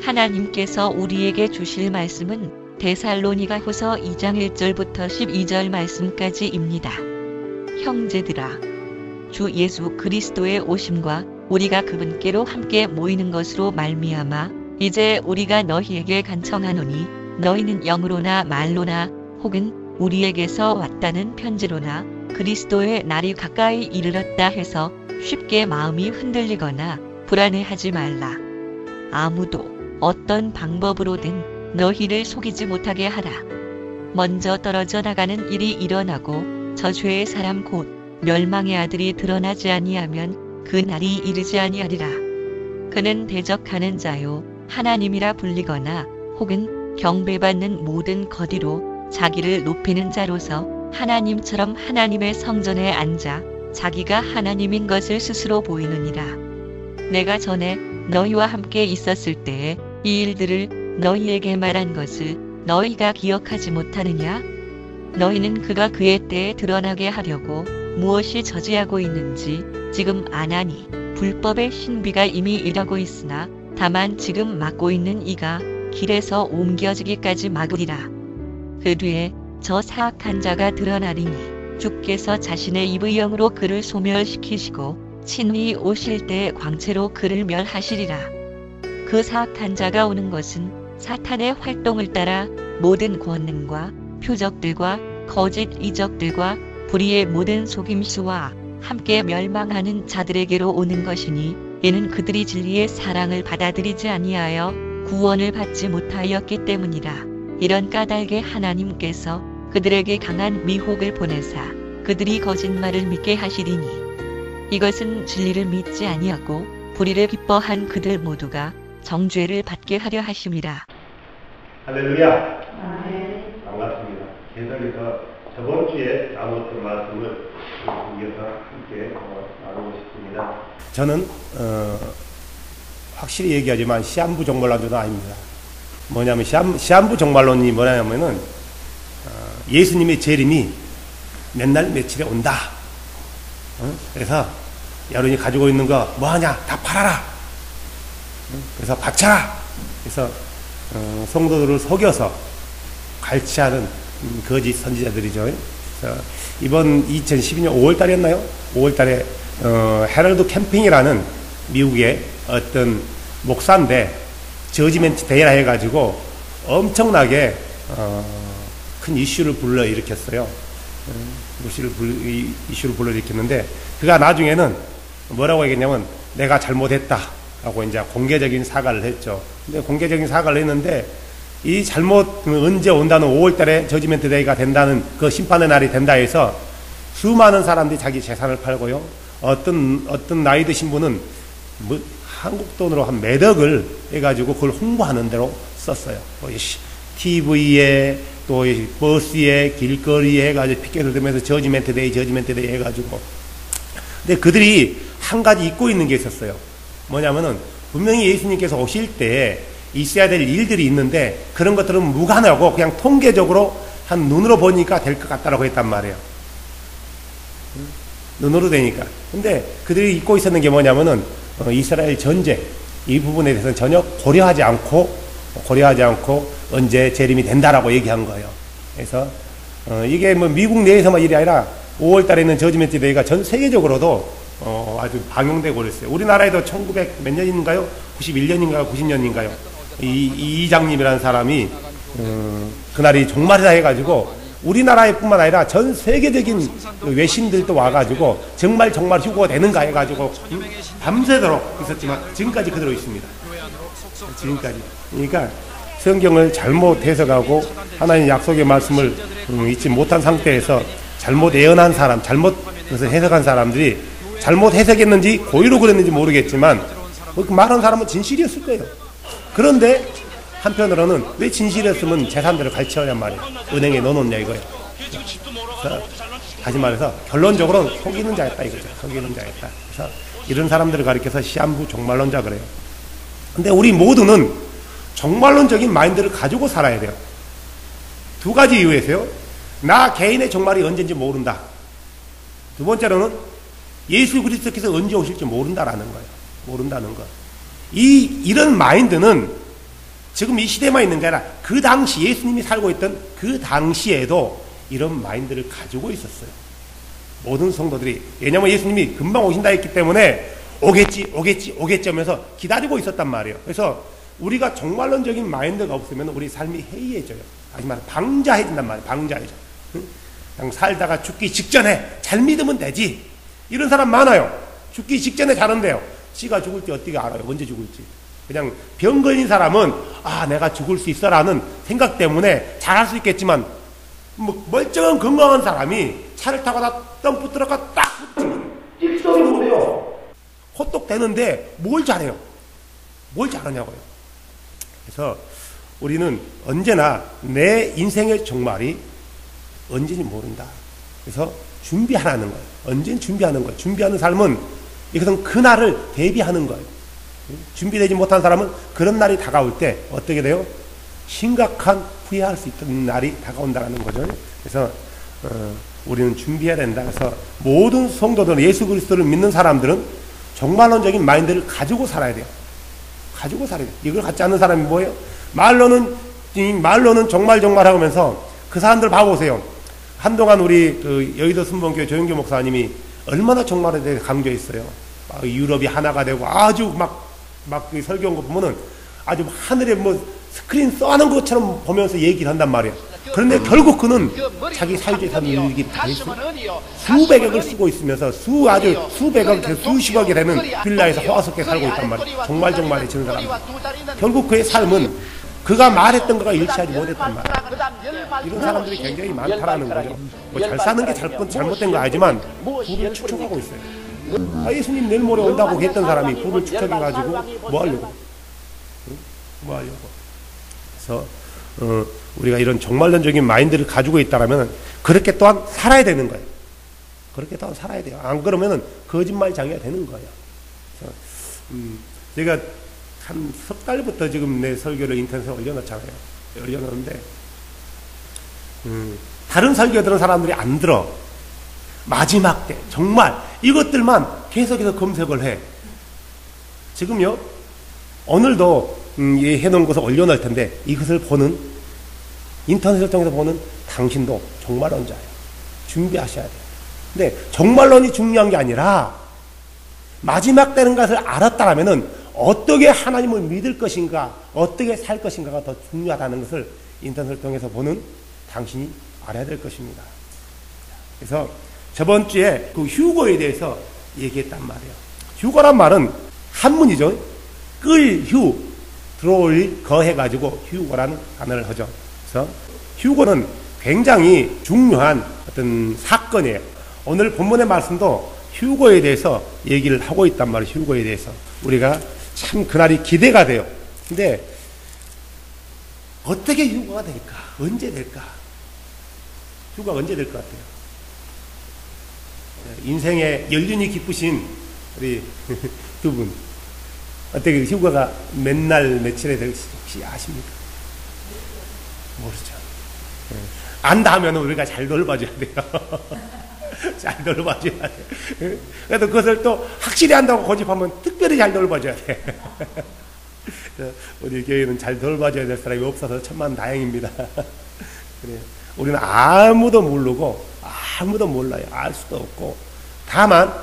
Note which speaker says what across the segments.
Speaker 1: 하나님께서 우리에게 주실 말씀은 데살로니가후서 2장 1절부터 12절 말씀까지입니다. 형제들아, 주 예수 그리스도의 오심과 우리가 그분께로 함께 모이는 것으로 말미암아 이제 우리가 너희에게 간청하노니 너희는 영으로나 말로나 혹은 우리에게서 왔다는 편지로나 그리스도의 날이 가까이 이르렀다 해서 쉽게 마음이 흔들리거나 불안해하지 말라. 아무도 어떤 방법으로든 너희를 속이지 못하게 하라. 먼저 떨어져 나가는 일이 일어나고 저 죄의 사람 곧 멸망의 아들이 드러나지 아니하면 그 날이 이르지 아니하리라. 그는 대적하는 자요 하나님이라 불리거나 혹은 경배받는 모든 거디로 자기를 높이는 자로서 하나님처럼 하나님의 성전에 앉아 자기가 하나님인 것을 스스로 보이느니라. 내가 전에 너희와 함께 있었을 때에 이 일들을 너희에게 말한 것을 너희가 기억하지 못하느냐? 너희는 그가 그의 때에 드러나게 하려고 무엇이 저지하고 있는지 지금 아나니 불법의 신비가 이미 일하고 있으나 다만 지금 막고 있는 이가 길에서 옮겨지기까지 막으리라. 그 뒤에 저 사악한 자가 드러나리니 주께서 자신의 입의 영으로 그를 소멸시키시고 친히 오실 때에 광채로 그를 멸하시리라. 그 사악한 자가 오는 것은 사탄의 활동을 따라 모든 권능과 표적들과 거짓 이적들과 불의의 모든 속임수와 함께 멸망하는 자들에게로 오는 것이니 이는 그들이 진리의 사랑을 받아들이지 아니하여 구원을 받지 못하였기 때문이라. 이런 까닭에 하나님께서 그들에게 강한 미혹을 보내사 그들이 거짓말을 믿게 하시리니 이것은 진리를 믿지 아니하고 불의를 기뻐한 그들 모두가 정죄를 받게 하려 하심이라.
Speaker 2: 할렐루야. 반갑습니다. 계속해서 저번 주에 나눴던 말씀을 이어서 함께 나누고 싶습니다. 저는 확실히 얘기하지만 시한부 종말론자도 아닙니다. 뭐냐면 시한부 종말론이 뭐냐면은 예수님의 재림이 몇 날 며칠에 온다. 그래서 여러분이 가지고 있는 거 뭐하냐 다 팔아라. 그래서 바쳐라. 그래서 성도들을 속여서 갈취하는 거짓 선지자들이죠. 그래서 이번 2012년 5월달이었나요? 5월달에 헤럴드 캠핑이라는 미국의 어떤 목사인데 저지멘트 데이라 해가지고 엄청나게 큰 이슈를 불러일으켰어요. 이슈를 불러일으켰는데 그가 나중에는 뭐라고 얘기했냐면 내가 잘못했다 하고 이제 공개적인 사과를 했죠. 근데 공개적인 사과를 했는데 이 잘못 언제 온다는 5월달에 저지멘트 데이가 된다는 그 심판의 날이 된다 해서 수많은 사람들이 자기 재산을 팔고요. 어떤 나이 드신 분은 뭐 한국 돈으로 한 몇 억을 해가지고 그걸 홍보하는 대로 썼어요. TV에 또 버스에 길거리에 해가지고 피켓을 들면서 저지멘트 데이 해가지고. 근데 그들이 한 가지 잊고 있는 게 있었어요. 뭐냐면은 분명히 예수님께서 오실 때 있어야 될 일들이 있는데 그런 것들은 무관하고 그냥 통계적으로 한 눈으로 보니까 될 것 같다라고 했단 말이에요. 눈으로 되니까. 근데 그들이 잊고 있었는 게 뭐냐면은 이스라엘 전쟁 이 부분에 대해서는 전혀 고려하지 않고 언제 재림이 된다라고 얘기한 거예요. 그래서 이게 뭐 미국 내에서만 일이 아니라 5월 달에 있는 저지멘트 데이가 전 세계적으로도 아주 방영되고 그랬어요. 우리나라에도 1900 몇 년인가요? 91년인가요? 90년인가요? 이장님이라는 사람이 그날이 종말이다 해가지고 우리나라에 뿐만 아니라 전 세계적인 외신들도 와가지고 정말 휴거가 되는가 해가지고 밤새도록 있었지만 지금까지 그대로 있습니다. 지금까지. 그러니까 성경을 잘못 해석하고 하나님의 약속의 말씀을 잊지 못한 상태에서 잘못 예언한 사람, 잘못 해석한 사람들이 잘못 해석했는지 고의로 그랬는지 모르겠지만 그 말한 사람은 진실이었을 거예요. 그런데 한편으로는 왜 진실이었으면 재산들을 갈취하냔 말이에요. 은행에 넣어놓냐 이거예요. 다시 말해서 결론적으로는 속이는 자였다 이거죠. 속이는 자였다. 그래서 이런 사람들을 가리켜서 시한부 종말론자 그래요. 근데 우리 모두는 종말론적인 마인드를 가지고 살아야 돼요. 두 가지 이유에서요. 나 개인의 종말이 언제인지 모른다. 두 번째로는 예수 그리스도께서 언제 오실지 모른다라는 거예요. 모른다는 거. 이런 마인드는 지금 이 시대만 있는 게 아니라 그 당시 예수님이 살고 있던 그 당시에도 이런 마인드를 가지고 있었어요. 모든 성도들이. 왜냐하면 예수님이 금방 오신다 했기 때문에 오겠지 하면서 기다리고 있었단 말이에요. 그래서 우리가 종말론적인 마인드가 없으면 우리 삶이 해이해져요. 다시 말해 방자해진단 말이에요. 방자해져. 그냥 살다가 죽기 직전에 잘 믿으면 되지. 이런 사람 많아요. 죽기 직전에 자는데요. 지가 죽을 때 어떻게 알아요? 언제 죽을지. 그냥 병 걸린 사람은 내가 죽을 수 있어라는 생각 때문에 잘할 수 있겠지만 멀쩡한 건강한 사람이 차를 타고 덤프 트럭가 딱 찍소리 못해요. 호떡 되는데 뭘 잘해요? 뭘 잘하냐고요. 그래서 우리는 언제나 내 인생의 종말이 언제인지 모른다. 그래서 준비하라는 거예요. 언제는 준비하는 거예요. 준비하는 삶은 이것은 그날을 대비하는 거예요. 준비되지 못한 사람은 그런 날이 다가올 때 어떻게 돼요? 심각한 후회할 수 있던 날이 다가온다는 거죠. 그래서 우리는 준비해야 된다. 그래서 모든 성도들은 예수 그리스도를 믿는 사람들은 종말론적인 마인드를 가지고 살아야 돼요. 가지고 살아야 돼요. 이걸 갖지 않는 사람이 뭐예요? 말로는 정말 하면서 그 사람들 봐보세요. 한동안 우리 그 여의도 순복음교회 조영교 목사님이 얼마나 종말에 대해 강조했어요. 유럽이 하나가 되고 아주 막 그 설교한 거 보면은 아주 하늘에 스크린 써하는 것처럼 보면서 얘기를 한단 말이에요. 그런데 결국 그는 자기 사유지에 사는 일기 다 있어요. 수백억을 쓰고 있으면서 수백억, 수십억이 되는 빌라에서 호화스럽게 살고 있단 말이에요. 정말 지는 사람. 결국 그의 삶은 그가 말했던 거가 일치하지 못했단 말이에요. 이런 사람들이 굉장히 많다라는 거죠. 잘 사는 게 잘못된 거 알지만 부를 축적하고 있어요. 예수님 내일 모레 온다고 했던 사람이 부를 축적해가지고 뭐 하려고? 뭐 하려고? 그래서 우리가 이런 종말론적인 마인드를 가지고 있다라면 그렇게 또한 살아야 되는 거예요. 그렇게 또한 살아야 돼요. 안 그러면은 거짓말장애가 되는 거예요. 그래서 제가 한 석 달부터 지금 내 설교를 인터넷에 올려놓잖아요. 올려놓는데 다른 설교 들은 사람들이 안 들어. 마지막 때 정말 이것들만 계속해서 검색을 해. 지금요 오늘도 해놓은 것을 올려놓을 텐데 이것을 보는 인터넷을 통해서 보는 당신도 종말론자예요. 준비하셔야 돼요. 근데 종말론이 중요한 게 아니라 마지막 되는 것을 알았다라면은 어떻게 하나님을 믿을 것인가, 어떻게 살 것인가가 더 중요하다는 것을 인터넷을 통해서 보는 당신이 알아야 될 것입니다. 그래서 저번 주에 그 휴거에 대해서 얘기했단 말이에요. 휴거란 말은 한문이죠. 끌휴, 들어올 거 해가지고 휴거라는 단어를 하죠. 그래서 휴거는 굉장히 중요한 어떤 사건이에요. 오늘 본문의 말씀도 휴거에 대해서 얘기를 하고 있단 말이에요. 휴거에 대해서. 우리가 참 그날이 기대가 돼요. 근데 어떻게 휴거가 될까? 언제 될까? 휴거가 언제 될 것 같아요? 인생의 연륜이 깊으신 우리 두 분, 어떻게 휴가가 몇 날 며칠에 될지 혹시 아십니까? 모르죠. 안다 하면 우리가 잘 돌봐줘야 돼요. 잘 돌봐줘야 돼. 그래도 그것을 또 확실히 한다고 고집하면 특별히 잘 돌봐줘야 돼. 우리 교회는 잘 돌봐줘야 될 사람이 없어서 천만다행입니다. 그래요. 우리는 아무도 모르고 아무도 몰라요. 알 수도 없고. 다만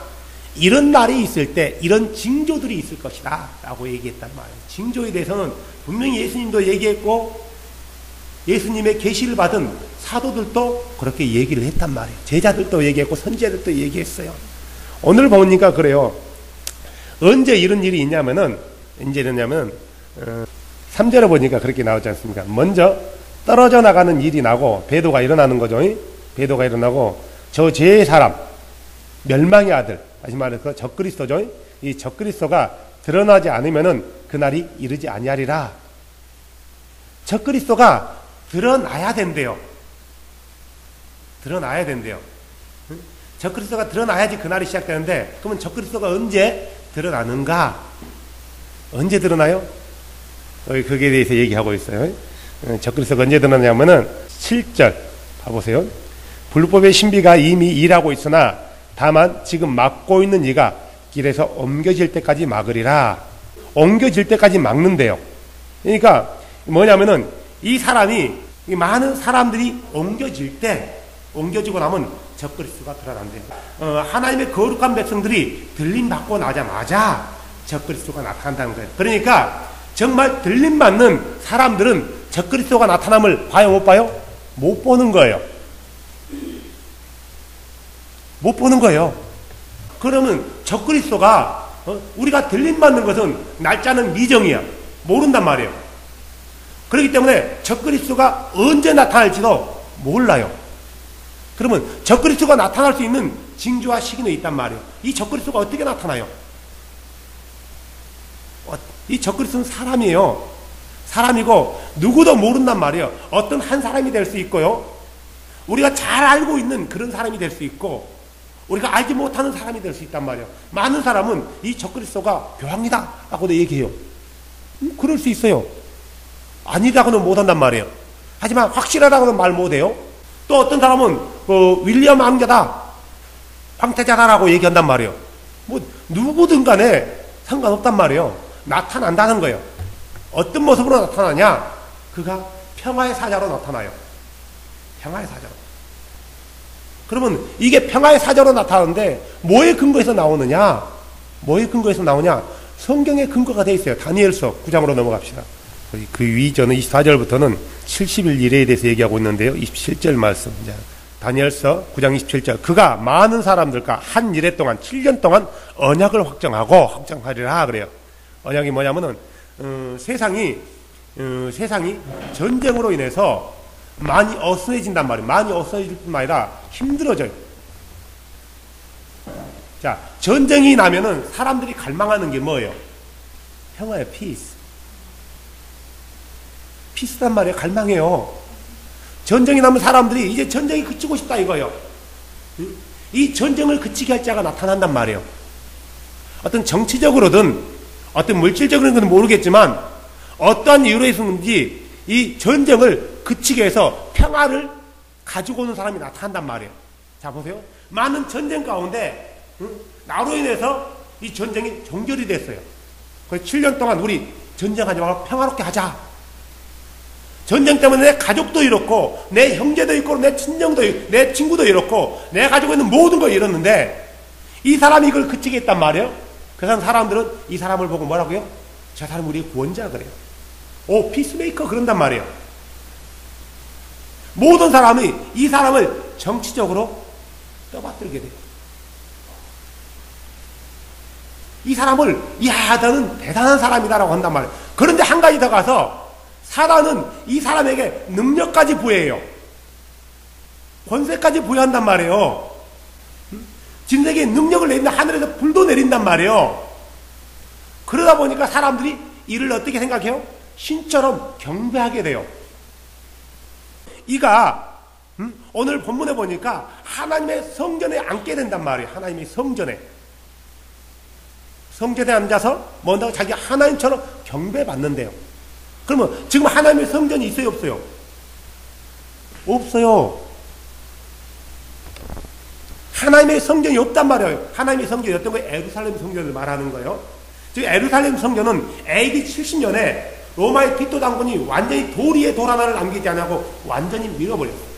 Speaker 2: 이런 날이 있을 때 이런 징조들이 있을 것이다 라고 얘기했단 말이에요. 징조에 대해서는 분명히 예수님도 얘기했고 예수님의 계시를 받은 사도들도 그렇게 얘기를 했단 말이에요. 제자들도 얘기했고 선지자들도 얘기했어요. 오늘 보니까 그래요. 언제 이런 일이 있냐면은 3절에 보니까 그렇게 나오지 않습니까? 먼저 떨어져 나가는 일이 나고 배도가 일어나는 거죠. 배도가 일어나고 저 죄의 사람, 멸망의 아들, 다시 말해서 적그리스도죠. 이 적그리스도가 드러나지 않으면은 그날이 이르지 아니하리라. 적그리스도가 드러나야 된대요. 드러나야 된대요. 적그리스도가 드러나야지 그날이 시작되는데, 그러면 적그리스도가 언제 드러나는가? 언제 드러나요? 거기에 대해서 얘기하고 있어요. 적그리스도가 언제 드러나냐면은 7절 봐보세요. 불법의 신비가 이미 일하고 있으나 다만 지금 막고 있는 이가 길에서 옮겨질 때까지 막으리라. 옮겨질 때까지 막는데요. 그러니까 뭐냐면은 이 사람이 이 많은 사람들이 옮겨지고 나면 적그리스도가 드러난대요. 하나님의 거룩한 백성들이 들림 받고 나자마자 적그리스도가 나타난다는 거예요. 그러니까 정말 들림 받는 사람들은 적그리스도가 나타남을 봐요, 못 봐요? 못 보는 거예요. 못 보는 거예요. 그러면 적그리스도가 우리가 들림 받는 것은 날짜는 미정이야. 모른단 말이에요. 그렇기 때문에 적그리스도가 언제 나타날지도 몰라요. 그러면 적그리스도가 나타날 수 있는 징조와 시기는 있단 말이에요. 이 적그리스도가 어떻게 나타나요? 이 적그리스도는 사람이에요. 사람이고 누구도 모른단 말이에요. 어떤 한 사람이 될 수 있고요. 우리가 잘 알고 있는 그런 사람이 될 수 있고 우리가 알지 못하는 사람이 될 수 있단 말이에요. 많은 사람은 이 적그리스도가 교황이다 라고도 얘기해요. 그럴 수 있어요. 아니다고는 못한단 말이에요. 하지만 확실하다고는 말 못해요. 또 어떤 사람은 윌리엄 왕자다, 황태자다라고 얘기한단 말이에요. 뭐 누구든 간에 상관없단 말이에요. 나타난다는 거예요. 어떤 모습으로 나타나냐? 그가 평화의 사자로 나타나요. 평화의 사자로. 그러면 이게 평화의 사자로 나타나는데 뭐에 근거해서 나오느냐? 뭐에 근거해서 나오냐? 성경에 근거가 되어 있어요. 다니엘서 9장으로 넘어갑시다. 그 이전은 24절부터는 70일 이래에 대해서 얘기하고 있는데요. 27절 말씀. 다니엘서 9장 27절. 그가 많은 사람들과 한 일해 동안 7년 동안 언약을 확정하리라 그래요. 언약이 뭐냐면은 세상이 전쟁으로 인해서 많이 어수해진단 말이에요. 많이 어수해질 뿐만 아니라 힘들어져요. 자, 전쟁이 나면은 사람들이 갈망하는 게 뭐예요? 평화예요. 피스란 말이에요. 갈망해요. 전쟁이 나면 사람들이 이제 전쟁이 그치고 싶다 이거예요. 이 전쟁을 그치게 할 자가 나타난단 말이에요. 어떤 정치적으로든 어떤 물질적으로는 모르겠지만 어떠한 이유로 해서인지 이 전쟁을 그치게 해서 평화를 가지고 오는 사람이 나타난단 말이에요. 자, 보세요. 많은 전쟁 가운데 나로 인해서 이 전쟁이 종결이 됐어요. 그래서 7년 동안 우리 전쟁하지 말고 평화롭게 하자. 전쟁 때문에 내 가족도 잃었고 내 형제도 잃고 내 친정도 잃고 내 친구도 잃었고 내가 가지고 있는 모든 걸 잃었는데 이 사람이 이걸 그치게 했단 말이에요. 그래서 사람들은 이 사람을 보고 뭐라고요? 저 사람 우리의 구원자 그래요. 오, 피스메이커 그런단 말이에요. 모든 사람이 이 사람을 정치적으로 떠받들게 돼요. 이 사람을 야 너는 대단한 사람이다라고 한단 말이에요. 그런데 한 가지 더 가서 사단은 이 사람에게 능력까지 부여해요. 권세까지 부여한단 말이에요. 진세계에 능력을 내린다. 하늘에서 불도 내린단 말이에요. 그러다 보니까 사람들이 이를 어떻게 생각해요? 신처럼 경배하게 돼요. 이가 오늘 본문에 보니까 하나님의 성전에 앉게 된단 말이에요. 하나님의 성전에 앉아서 뭔가 자기 하나님처럼 경배받는데요. 그러면 지금 하나님의 성전이 있어요, 없어요? 없어요. 하나님의 성전이 없단 말이에요. 하나님의 성전이 어떤 거예요? 예루살렘 성전을 말하는 거예요. 즉 예루살렘 성전은 AD 70년에 로마의 티토 장군이 완전히 돌 위에 돌 하나를 남기지 않고 완전히 밀어버렸어요.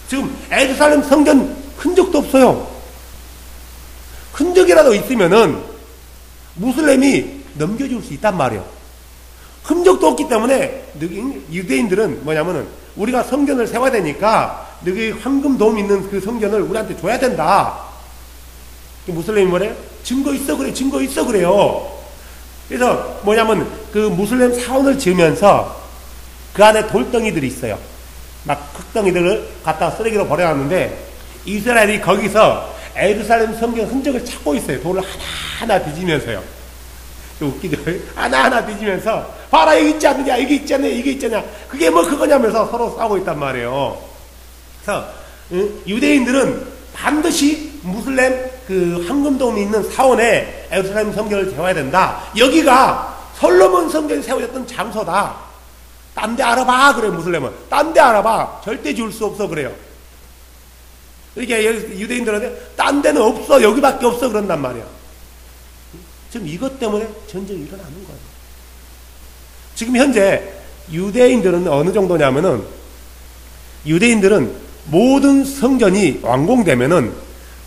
Speaker 2: 지금 예루살렘 성전 흔적도 없어요. 흔적이라도 있으면은 무슬림이 넘겨줄 수 있단 말이에요. 흔적도 없기 때문에 유대인들은 뭐냐면은 우리가 성전을 세워야 되니까 너희 황금 돔 있는 그 성전을 우리한테 줘야 된다. 무슬림이 뭐래요? 증거 있어 그래, 증거 있어 그래요. 그래서 뭐냐면 그 무슬림 사원을 지으면서 그 안에 돌덩이들이 있어요. 막 흙덩이들을 갖다 쓰레기로 버려놨는데 이스라엘이 거기서 예루살렘 성경 흔적을 찾고 있어요. 돌을 하나하나 뒤지면서요. 웃기죠? 하나하나 뒤지면서 봐라 여기 있지 않느냐, 이게 있지 않느냐, 이게 있지 않느냐, 그게 뭐 그거냐면서 서로 싸우고 있단 말이에요. 그래서 유대인들은 반드시 무슬림 그 황금돔이 있는 사원에 예루살렘 성전을 세워야 된다. 여기가 솔로몬 성전이 세워졌던 장소다. 딴 데 알아봐 그래요. 무슬림은 딴 데 알아봐. 절대 지을 수 없어 그래요. 이렇게 유대인들한테 딴 데는 없어, 여기밖에 없어 그런단 말이야. 지금 이것 때문에 전쟁이 일어나는 거예요. 지금 현재 유대인들은 어느 정도냐면은, 유대인들은 모든 성전이 완공되면은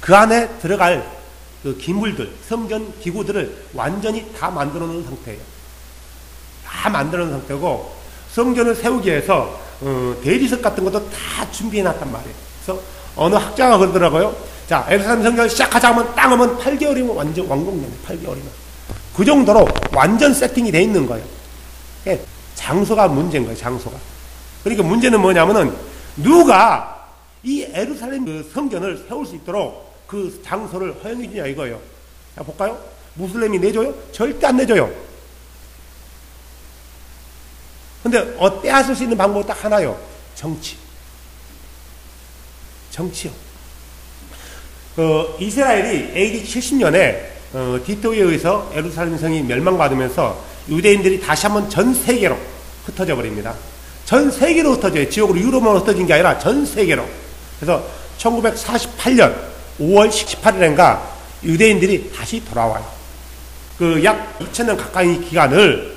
Speaker 2: 그 안에 들어갈 그 기물들, 성전 기구들을 완전히 다 만들어 놓은 상태예요. 다 만들어 놓은 상태고, 성전을 세우기 위해서 대리석 같은 것도 다 준비해 놨단 말이에요. 그래서 어느 학자가 그러더라고요. 자, 예루살렘 성전을 시작하자 하면 땅 하면 8개월이면 완전 완공됩니다. 8개월이면. 그 정도로 완전 세팅이 돼 있는 거예요. 장소가 문제인 거예요. 장소가. 그러니까 문제는 뭐냐면은 누가 이 예루살렘 그 성전을 세울 수 있도록 그 장소를 허용해 주냐 이거예요. 자, 볼까요? 무슬림이 내줘요? 절대 안 내줘요. 근데 떼앗을 수 있는 방법은 딱 하나요. 정치. 정치요. 이스라엘이 AD 70년에 디토에 의해서 예루살렘 성이 멸망받으면서 유대인들이 다시 한번 전 세계로 흩어져 버립니다. 전 세계로 흩어져요. 지역으로 유럽만 흩어진 게 아니라 전 세계로. 그래서 1948년 5월 18일인가 유대인들이 다시 돌아와요. 그 약 2000년 가까이 기간을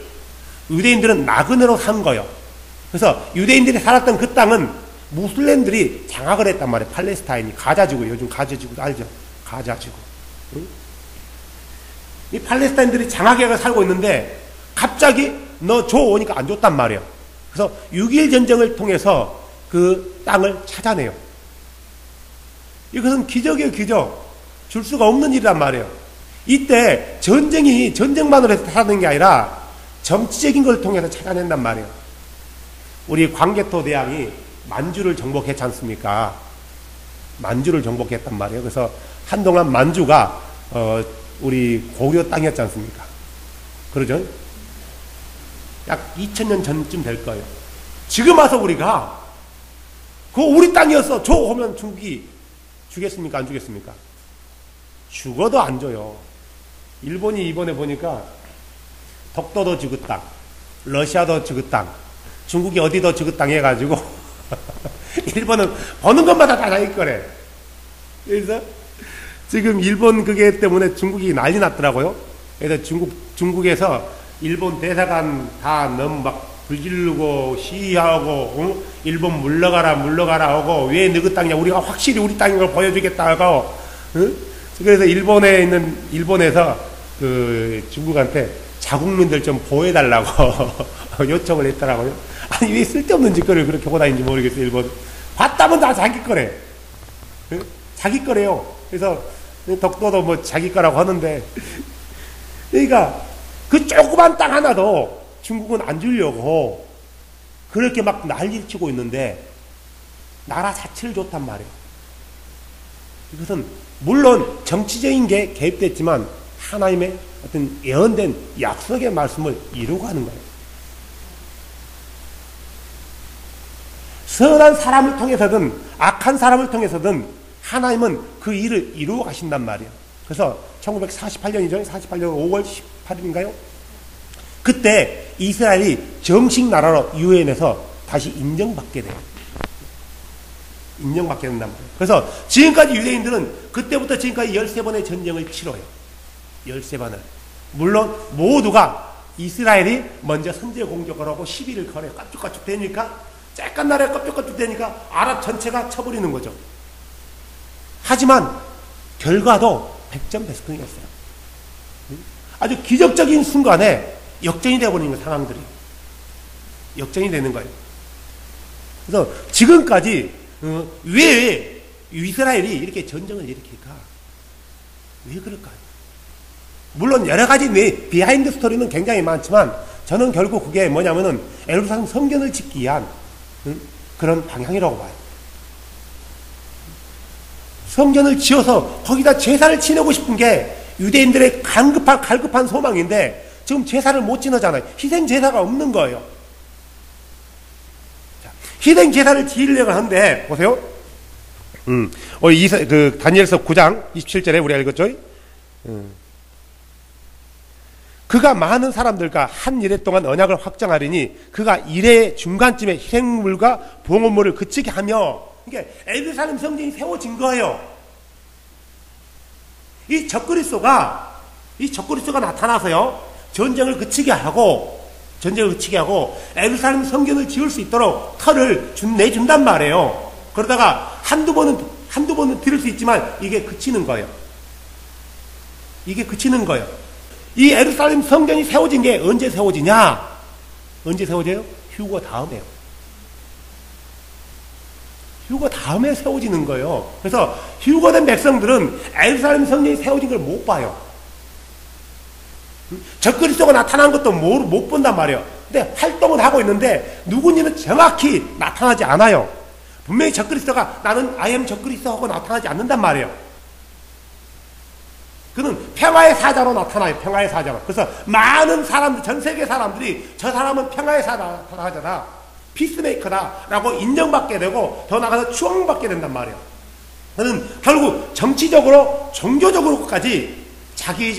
Speaker 2: 유대인들은 나그네로 산 거예요. 그래서 유대인들이 살았던 그 땅은 무슬림들이 장악을 했단 말이에요. 팔레스타인이. 가자지구, 요즘 가자지구 알죠? 가자지구. 응? 이 팔레스타인들이 장악해가 살고 있는데 갑자기 너 줘 오니까 안 줬단 말이에요. 그래서 6.1 전쟁을 통해서 그 땅을 찾아내요. 이것은 기적이에요, 기적. 줄 수가 없는 일이란 말이에요. 이때 전쟁만으로 해서 찾아낸 게 아니라 정치적인 걸 통해서 찾아낸단 말이에요. 우리 광개토 대왕이 만주를 정복했지 않습니까? 만주를 정복했단 말이에요. 그래서 한동안 만주가 우리 고려 땅이었지 않습니까? 그러죠? 약 2000년 전쯤 될 거예요. 지금 와서 우리가 그거 우리 땅이었어 줘 하면 중국이 주겠습니까? 안 주겠습니까? 죽어도 안 줘요. 일본이 이번에 보니까 독도도 지구 땅, 러시아도 지구 땅, 중국이 어디도 지구 땅 해가지고 일본은 버는 것마다 다 자기 거래. 그래서 지금 일본 그게 때문에 중국이 난리 났더라고요. 그래서 중국에서 일본 대사관 다 너무 막 불지르고 시위하고 일본 물러가라 하고 왜 너희 땅이냐 우리가 확실히 우리 땅인 걸 보여주겠다 하고 그래서 일본에서 그 중국한테 자국민들 좀 보호해달라고 요청을 했더라고요. 아니 왜 쓸데없는 짓거리를 그렇게 하고 다니는지 모르겠어요. 일본 봤다면 다 자기 거래. 자기 거래요. 그래서 독도도 뭐 자기 거라고 하는데 그러니까 그 조그만 땅 하나도 중국은 안 주려고 그렇게 막 난리를 치고 있는데 나라 자체를 좋단 말이에요. 이것은 물론 정치적인 게 개입됐지만 하나님의 어떤 예언된 약속의 말씀을 이루고 하는 거예요. 선한 사람을 통해서든 악한 사람을 통해서든 하나님은 그 일을 이루어 가신단 말이에요. 그래서 1948년이죠. 48년 5월 18일인가요? 그때 이스라엘이 정식 나라로 유엔에서 다시 인정받게 돼요. 인정받게 된단 말이에요. 그래서 지금까지 유대인들은 그때부터 지금까지 13번의 전쟁을 치러요. 13번을. 물론 모두가 이스라엘이 먼저 선제 공격을 하고 시비를 걸어요. 깝죽깝죽 되니까 쬐깐 나라에 깝죽깝죽 되니까 아랍 전체가 쳐버리는 거죠. 하지만 결과도 100점 베스트였어요. 아주 기적적인 순간에 역전이 되어버리는 거예요. 상황들이. 역전이 되는 거예요. 그래서 지금까지 왜 이스라엘이 이렇게 전쟁을 일으킬까? 왜 그럴까요? 물론 여러 가지 비하인드 스토리는 굉장히 많지만 저는 결국 그게 뭐냐면은 예루살렘 성전을 짓기 위한 그런 방향이라고 봐요. 성전을 지어서 거기다 제사를 지내고 싶은 게 유대인들의 갈급한 소망인데 지금 제사를 못 지내잖아요. 희생 제사가 없는 거예요. 자, 희생 제사를 지으려고 하는데 보세요. 다니엘서 9장 27절에 우리가 읽었죠. 그가 많은 사람들과 한 일해 동안 언약을 확정하리니 그가 일의 중간쯤에 희생물과 봉헌물을 그치게 하며 그러니까 예루살렘 성전이 세워진 거예요. 이 적그리스도가 나타나서요 전쟁을 그치게 하고 전쟁을 그치게 하고 예루살렘 성전을 지을 수 있도록 터를 내준단 말이에요. 그러다가 한두 번은 들을 수 있지만 이게 그치는 거예요. 이게 그치는 거예요. 이 예루살렘 성전이 세워진 게 언제 세워지냐? 언제 세워져요? 휴거 다음에요. 휴거 다음에 세워지는 거예요. 그래서 휴거된 백성들은 예루살렘 성전이 세워진 걸 못 봐요. 적그리스도가 나타난 것도 못 본단 말이에요. 근데 활동은 하고 있는데 누군지는 정확히 나타나지 않아요. 분명히 적그리스도가 나는 I am 적그리스도 하고 나타나지 않는단 말이에요. 그는 평화의 사자로 나타나요. 평화의 사자로. 그래서 많은 사람들, 전 세계 사람들이 저 사람은 평화의 사자다, 피스메이커다 라고 인정받게 되고 더 나아가서 추앙받게 된단 말이에요. 그는 결국 정치적으로 종교적으로까지 자기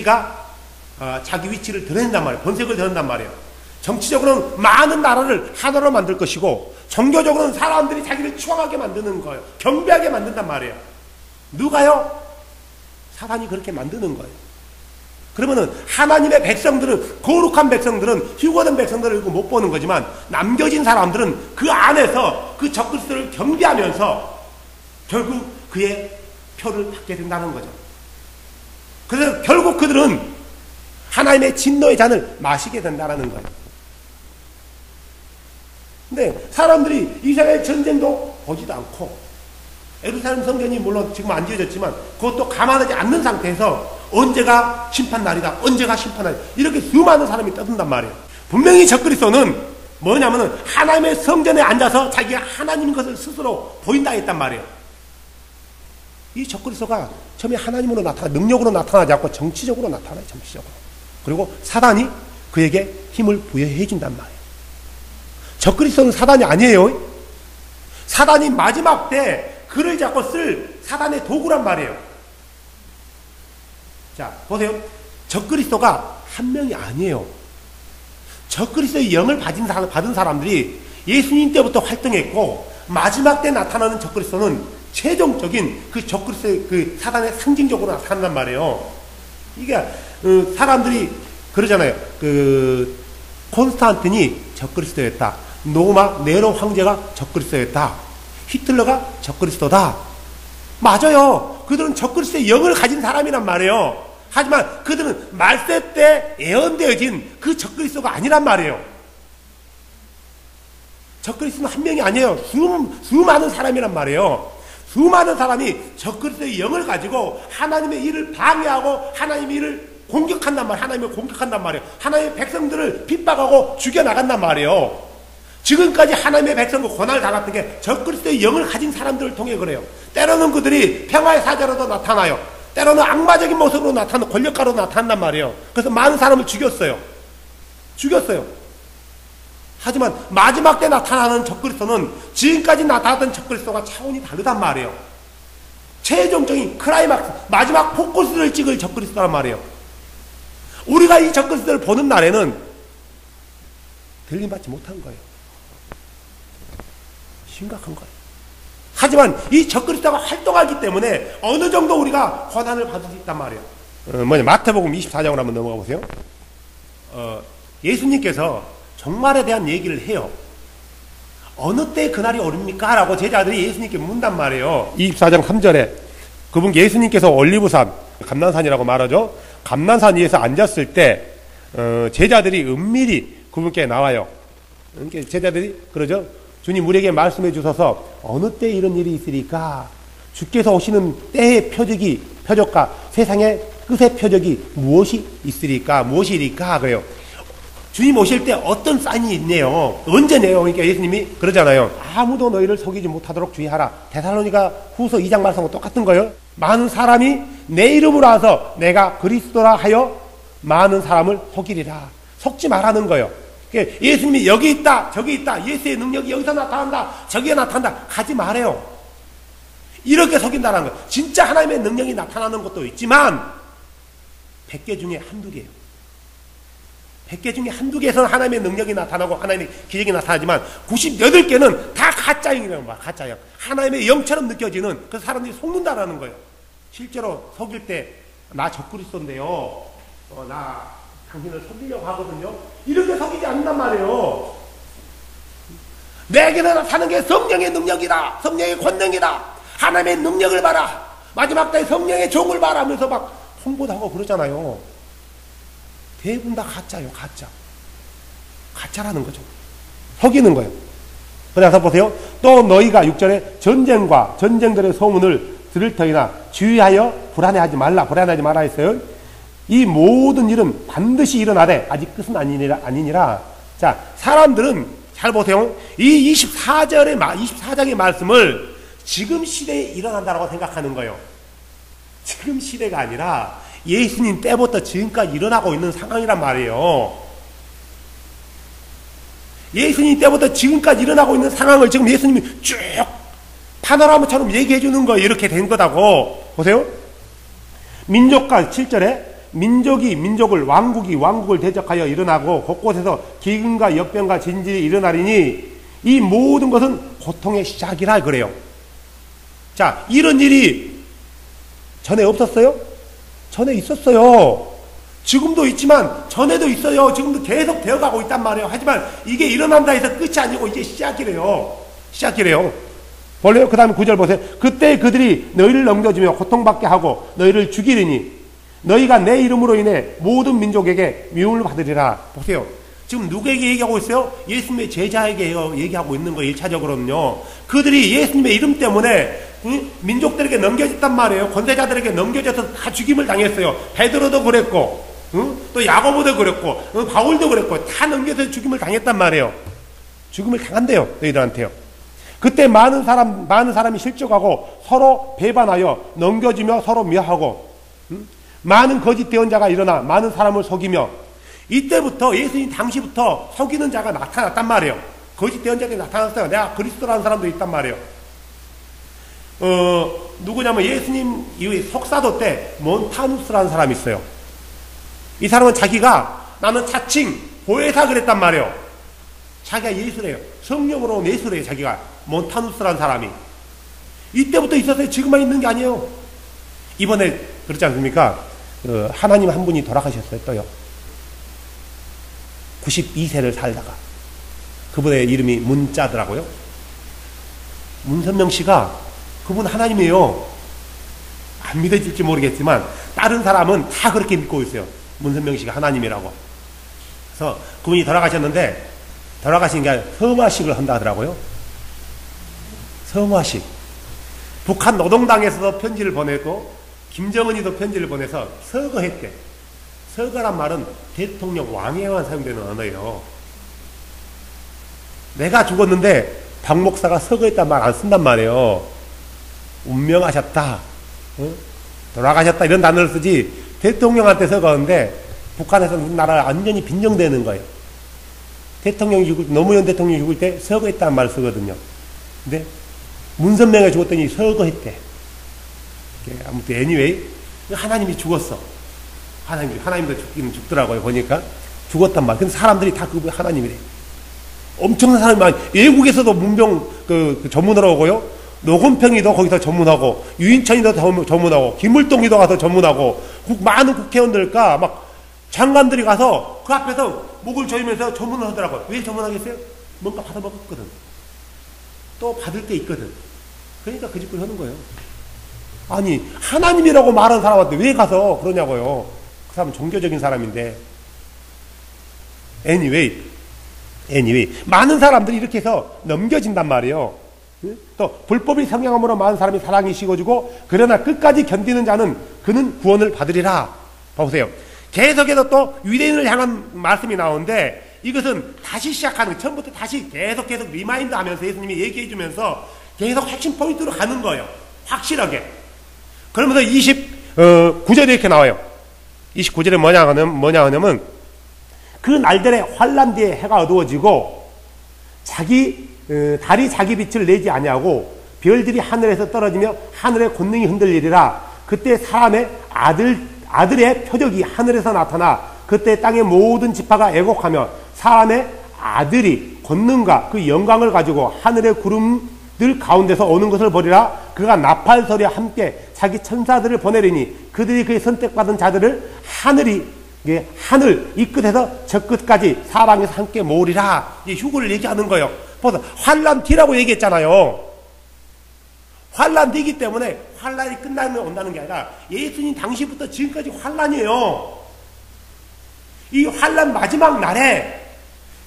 Speaker 2: 위치를 드러낸단 말이에요. 본색을 드러낸단 말이에요. 정치적으로는 많은 나라를 하나로 만들 것이고 종교적으로는 사람들이 자기를 추앙하게 만드는 거예요. 경배하게 만든단 말이에요. 누가요? 사단이 그렇게 만드는 거예요. 그러면은 하나님의 백성들은, 거룩한 백성들은, 휴거된 백성들을 못 보는 거지만 남겨진 사람들은 그 안에서 그 적그리스도를 경배하면서 결국 그의 표를 받게 된다는 거죠. 그래서 결국 그들은 하나님의 진노의 잔을 마시게 된다는 거예요. 근데 사람들이 이스라엘 전쟁도 보지도 않고 예루살렘 성전이 물론 지금 안 지어졌지만 그것도 감안하지 않는 상태에서 언제가 심판날이다, 언제가 심판날이다, 이렇게 수많은 사람이 떠든단 말이에요. 분명히 적그리스도는 뭐냐면은 하나님의 성전에 앉아서 자기가 하나님인 것을 스스로 보인다 했단 말이에요. 이 적그리스도가 처음에 하나님으로 능력으로 나타나지 않고 정치적으로 나타나요. 정치적으로. 그리고 사단이 그에게 힘을 부여해 준단 말이에요. 적그리스도는 사단이 아니에요. 사단이 마지막 때 그를 잡고 쓸 사단의 도구란 말이에요. 자, 보세요. 적그리스도가 한 명이 아니에요. 적그리스도의 영을 받은 사람들이 예수님 때부터 활동했고 마지막 때 나타나는 적그리스도는 최종적인 그 적그리스도의 그 사단의 상징적으로 나타난단 말이에요. 이게 사람들이 그러잖아요. 콘스탄틴이 적그리스도였다. 로마 네로 황제가 적그리스도였다. 히틀러가 적그리스도다. 맞아요. 그들은 적그리스도의 영을 가진 사람이란 말이에요. 하지만 그들은 말세 때 예언되어진 그 적그리스도가 아니란 말이에요. 적그리스도는 한 명이 아니에요. 수많은 사람이란 말이에요. 수많은 사람이 적그리스도의 영을 가지고 하나님의 일을 방해하고 하나님의 일을 공격한단 말이에요. 하나님을 공격한단 말이에요. 하나님의 백성들을 핍박하고 죽여나간단 말이에요. 지금까지 하나님의 백성과 고난을 당했던 게 적그리스도의 영을 가진 사람들을 통해 그래요. 때로는 그들이 평화의 사자로도 나타나요. 때로는 악마적인 모습으로 나타나는 권력가로 나타난단 말이에요. 그래서 많은 사람을 죽였어요. 하지만 마지막 때 나타나는 적그리스도는 지금까지 나타났던 적그리스도가 차원이 다르단 말이에요. 최종적인 클라이막스, 마지막 포커스를 찍을 적그리스도란 말이에요. 우리가 이 적그리스도를 보는 날에는 들림받지 못한 거예요. 심각한 거예요. 하지만 이 적그리스도가 활동하기 때문에 어느 정도 우리가 고난을 받을 수 있단 말이에요. 마태복음 24장으로 한번 넘어가 보세요. 예수님께서 종말에 대한 얘기를 해요. 어느 때 그날이 오릅니까? 라고 제자들이 예수님께 묻단 말이에요. 24장 3절에 그분 예수님께서 올리브산, 감난산이라고 말하죠. 감난산 위에서 앉았을 때 제자들이 은밀히 그분께 나와요. 제자들이 그러죠. 주님 우리에게 말씀해 주셔서 어느 때 이런 일이 있으리까? 주께서 오시는 때의 표적과 세상의 끝의 표적이 무엇이 있으리까? 무엇이리까? 그래요. 주님 오실 때 어떤 사인이 있네요. 언제네요? 그러니까 예수님이 그러잖아요. 아무도 너희를 속이지 못하도록 주의하라. 데살로니가 후서 2장 말씀과 똑같은 거예요. 많은 사람이 내 이름으로 와서 내가 그리스도라 하여 많은 사람을 속이리라. 속지 말라는 거예요. 예수님이 여기 있다 저기 있다, 예수의 능력이 여기서 나타난다 저기에 나타난다 가지 말아요. 이렇게 속인다는 거예요. 진짜 하나님의 능력이 나타나는 것도 있지만 100개 중에 한두 개예요. 100개 중에 한두 개에서는 하나님의 능력이 나타나고 하나님의 기적이 나타나지만 98개는 다 가짜형이라는 거야. 가짜형. 하나님의 영처럼 느껴지는, 그래서 사람들이 속는다라는 거예요. 실제로 속일 때 나 적그리스도인데요, 나 당신을 섬기려고 하거든요. 이렇게 섬기지 않는단 말이에요. 내게는 사는 게 성령의 능력이다. 성령의 권능이다. 하나님의 능력을 봐라. 마지막 때에 성령의 종을 봐라 하면서 막 홍보도 하고 그러잖아요. 대부분 다 가짜예요. 가짜. 가짜라는 거죠. 속이는 거예요. 그래서 보세요. 또 너희가 6절에 전쟁과 전쟁들의 소문을 들을 터이나 주의하여 불안해하지 말라. 불안해하지 말라 했어요. 이 모든 일은 반드시 일어나되 아직 끝은 아니니라. 자, 사람들은 잘 보세요. 이 24장의 말씀을 지금 시대에 일어난다고 생각하는 거예요. 지금 시대가 아니라 예수님 때부터 지금까지 일어나고 있는 상황이란 말이에요. 예수님 때부터 지금까지 일어나고 있는 상황을 지금 예수님이 쭉 파노라마처럼 얘기해 주는 거예요. 이렇게 된 거다고. 보세요. 민족과 7절에 민족이 민족을 왕국이 왕국을 대적하여 일어나고 곳곳에서 기근과 역병과 진질이 일어나리니 이 모든 것은 고통의 시작이라 그래요. 자, 이런 일이 전에 없었어요? 전에 있었어요. 지금도 있지만 전에도 있어요. 지금도 계속 되어가고 있단 말이에요. 하지만 이게 일어난다 해서 끝이 아니고 이제 시작이래요. 시작이래요. 볼래요? 그 다음에 9절 보세요. 그때 그들이 너희를 넘겨주며 고통받게 하고 너희를 죽이리니 너희가 내 이름으로 인해 모든 민족에게 미움을 받으리라. 보세요. 지금 누구에게 얘기하고 있어요? 예수님의 제자에게 얘기하고 있는 거예요. 1차적으로는요. 그들이 예수님의 이름 때문에 민족들에게 넘겨졌단 말이에요. 권세자들에게 넘겨져서 다 죽임을 당했어요. 베드로도 그랬고 또 야고보도 그랬고 바울도 그랬고 다 넘겨서 죽임을 당했단 말이에요. 죽임을 당한대요. 너희들한테요. 그때 많은 사람이 실족하고 서로 배반하여 넘겨주며 서로 미워하고 많은 거짓 대언자가 일어나 많은 사람을 속이며 이때부터 예수님 당시부터 속이는 자가 나타났단 말이에요. 거짓 대언자들이 나타났어요. 내가 그리스도라는 사람도 있단 말이에요. 누구냐면 예수님 이후에 속사도 때 몬타누스라는 사람이 있어요. 이 사람은 자기가 나는 자칭 보혜사 그랬단 말이에요. 자기가 예수래요. 성령으로 온 예수래요. 자기가 몬타누스라는 사람이 이때부터 있었어요. 지금만 있는 게 아니에요. 이번에 그렇지 않습니까? 하나님 한 분이 돌아가셨어요. 또요. 92세를 살다가 그분의 이름이 문자더라고요. 문선명 씨가 그분 하나님이에요. 안 믿어질지 모르겠지만 다른 사람은 다 그렇게 믿고 있어요. 문선명 씨가 하나님이라고. 그래서 그분이 돌아가셨는데 돌아가신 게 아니라 성화식을 한다 하더라고요. 성화식. 북한 노동당에서도 편지를 보내고 김정은이도 편지를 보내서 서거했대. 서거란 말은 대통령 왕에만 사용되는 언어예요. 내가 죽었는데 박 목사가 서거했단 말 안 쓴단 말이에요. 운명하셨다, 돌아가셨다 이런 단어를 쓰지 대통령한테 서거하는데 북한에서는 우리나라가 완전히 빈정되는 거예요. 대통령이 노무현 대통령이 죽을 때 서거했다는 말을 쓰거든요. 근데 문선명이 죽었더니 서거했대. 아무튼 anyway 하나님이 죽었어. 하나님도 죽기는 죽더라고요. 보니까 죽었단 말. 근데 사람들이 다 그분 하나님이래. 엄청난 사람이 많이. 외국에서도 문병 전문으로 오고요. 노건평이도 거기서 전문하고 유인천이도 전문하고 김물동이도 가서 전문하고 많은 국회의원들과 막 장관들이 가서 그 앞에서 목을 조이면서 전문을 하더라고요. 왜 전문하겠어요? 뭔가 받아 먹었거든. 또 받을 게 있거든. 그러니까 그 짓을 하는 거예요. 아니 하나님이라고 말하는 사람한테 왜 가서 그러냐고요. 그 사람은 종교적인 사람인데. anyway 많은 사람들이 이렇게 해서 넘겨진단 말이에요. 또 불법이 성행함으로 많은 사람이 사랑이 식어지고 그러나 끝까지 견디는 자는 그는 구원을 받으리라. 보세요. 계속해서 또 유대인을 향한 말씀이 나오는데 이것은 다시 시작하는, 처음부터 다시 계속 리마인드 하면서 예수님이 얘기해 주면서 계속 핵심 포인트로 가는 거예요. 확실하게. 그러면서 29절에 이렇게 나와요. 29절에 뭐냐 하냐면 그 날들에 환란 뒤에 해가 어두워지고 달이 자기 빛을 내지 아니하고 별들이 하늘에서 떨어지며 하늘의 권능이 흔들리리라. 그때 사람의 아들의 표적이 하늘에서 나타나 그때 땅의 모든 지파가 애곡하며 사람의 아들이 권능과 그 영광을 가지고 하늘의 구름들 가운데서 오는 것을 보리라. 그가 나팔 소리와 함께 자기 천사들을 보내리니 그들이 그의 선택받은 자들을 하늘이 이게 하늘 이 끝에서 저 끝까지 사방에서 함께 모으리라. 이 휴거를 얘기하는 거예요. 벌써 환란 뒤라고 얘기했잖아요. 환란 뒤기 때문에 환란이 끝나면 온다는 게 아니라 예수님 당시부터 지금까지 환란이에요. 이 환란 마지막 날에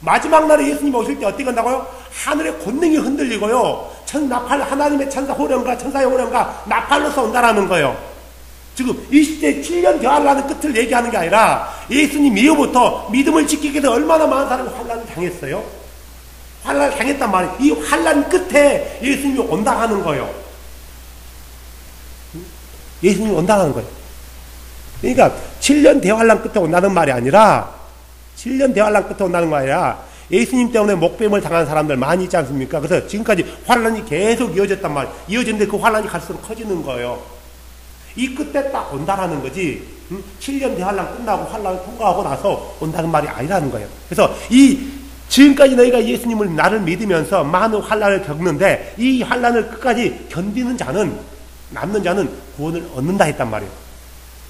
Speaker 2: 예수님 오실 때 어떻게 한다고요? 하늘의 권능이 흔들리고요. 나팔, 하나님의 천사 호령과 천사의 호령과 나팔로서 온다라는 거예요. 지금 이 시대에 7년 대환란의 끝을 얘기하는 게 아니라 예수님 이후부터 믿음을 지키기 위해서 얼마나 많은 사람이 환란을 당했어요? 환란을 당했단 말이에요. 이 환란 끝에 예수님이 온다는 거예요. 예수님이 온다는 거예요. 그러니까 7년 대환란 끝에 온다는 말이 아니라 7년 대환란 끝에 온다는 거 아니라 예수님 때문에 목뱀을 당한 사람들 많이 있지 않습니까? 그래서 지금까지 환란이 계속 이어졌단 말이에요. 이어졌는데 그 환란이 갈수록 커지는 거예요. 이 끝에 딱 온다라는 거지. 7년 대환란 끝나고 환란을 통과하고 나서 온다는 말이 아니라는 거예요. 그래서 지금까지 너희가 예수님을 나를 믿으면서 많은 환란을 겪는데 이 환란을 끝까지 견디는 자는 남는 자는 구원을 얻는다 했단 말이에요.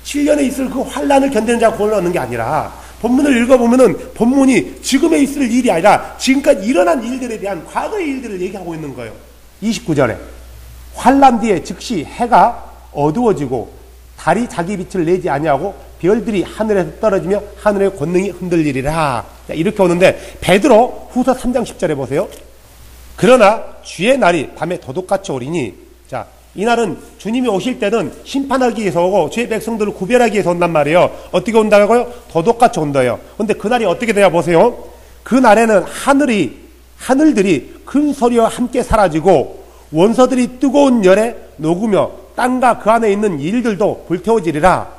Speaker 2: 7년에 있을 그 환란을 견디는 자가 구원을 얻는 게 아니라 본문을 읽어보면은 본문이 지금에 있을 일이 아니라 지금까지 일어난 일들에 대한 과거의 일들을 얘기하고 있는 거예요. 29절에 환란 뒤에 즉시 해가 어두워지고 달이 자기 빛을 내지 아니하고 별들이 하늘에서 떨어지며 하늘의 권능이 흔들리리라. 이렇게 오는데 베드로 후서 3장 10절에 보세요. 그러나 주의 날이 밤에 도둑같이 오리니, 자, 이 날은 주님이 오실 때는 심판하기 위해서 오고 주의 백성들을 구별하기 위해서 온단 말이에요. 어떻게 온다고요? 도둑같이 온다요. 근데 그날이 어떻게 돼야 보세요. 그 날에는 하늘들이 큰 소리와 함께 사라지고 원소들이 뜨거운 열에 녹으며 땅과 그 안에 있는 일들도 불태워지리라.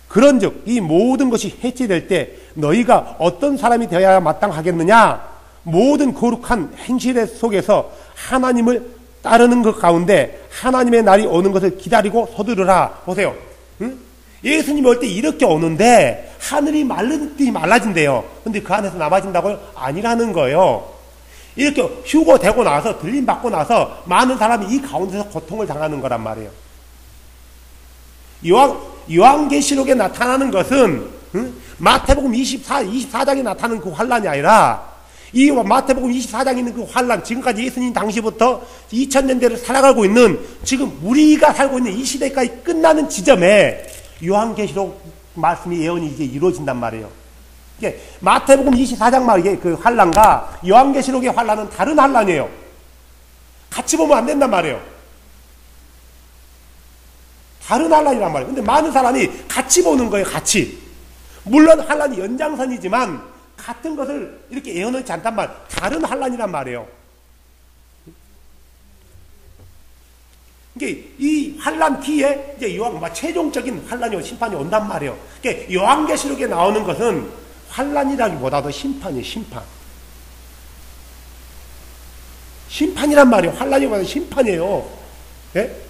Speaker 2: 그런즉 이 모든 것이 해체될 때 너희가 어떤 사람이 되어야 마땅하겠느냐? 모든 거룩한 행실 속에서 하나님을 따르는 것 가운데 하나님의 날이 오는 것을 기다리고 서두르라. 보세요. 응? 예수님이 올 때 이렇게 오는데 하늘이 말라진대요. 근데 그 안에서 남아진다고요? 아니라는 거예요. 이렇게 휴거되고 나서 들림받고 나서 많은 사람이 이 가운데서 고통을 당하는 거란 말이에요. 요한계시록에 나타나는 것은 마태복음 24장에 나타나는 그 환란이 아니라 이 마태복음 24장에 있는 그 환란, 지금까지 예수님 당시부터 2000년대를 살아가고 있는 지금 우리가 살고 있는 이 시대까지 끝나는 지점에 요한계시록 말씀이 예언이 이제 이루어진단 말이에요. 이게 마태복음 24장 말이에요. 그 환란과 요한계시록의 환란은 다른 환란이에요. 같이 보면 안 된단 말이에요. 다른 환란이란 말이에요. 근데 많은 사람이 같이 보는 거예요. 같이. 물론 환란이 연장선이지만 같은 것을 이렇게 예언하지 않단 말이에요. 다른 환란이란 말이에요. 이게 이 환란 뒤에 이제 최종적인 환란이 심판이 온단 말이에요. 그러니까 요한계시록에 나오는 것은 환란이라기보다도 심판이에요. 심판이란 말이에요. 환란이보다 심판이에요. 예?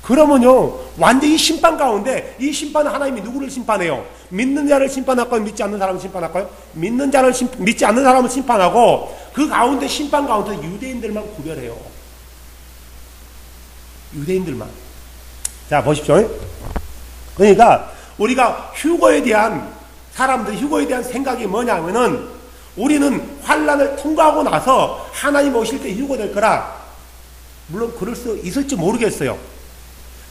Speaker 2: 그러면요, 완전히 심판 가운데 이 심판은 하나님이 누구를 심판해요? 믿는 자를 심판할까요? 믿지 않는 사람을 심판할까요? 믿는 자를 믿지 않는 사람을 심판하고 그 가운데 심판 가운데 유대인들만 구별해요. 유대인들만. 자, 보십시오. 그러니까 우리가 휴거에 대한 생각이 뭐냐면은 우리는 환란을 통과하고 나서 하나님 오실 때 휴거될 거라. 물론 그럴 수 있을지 모르겠어요.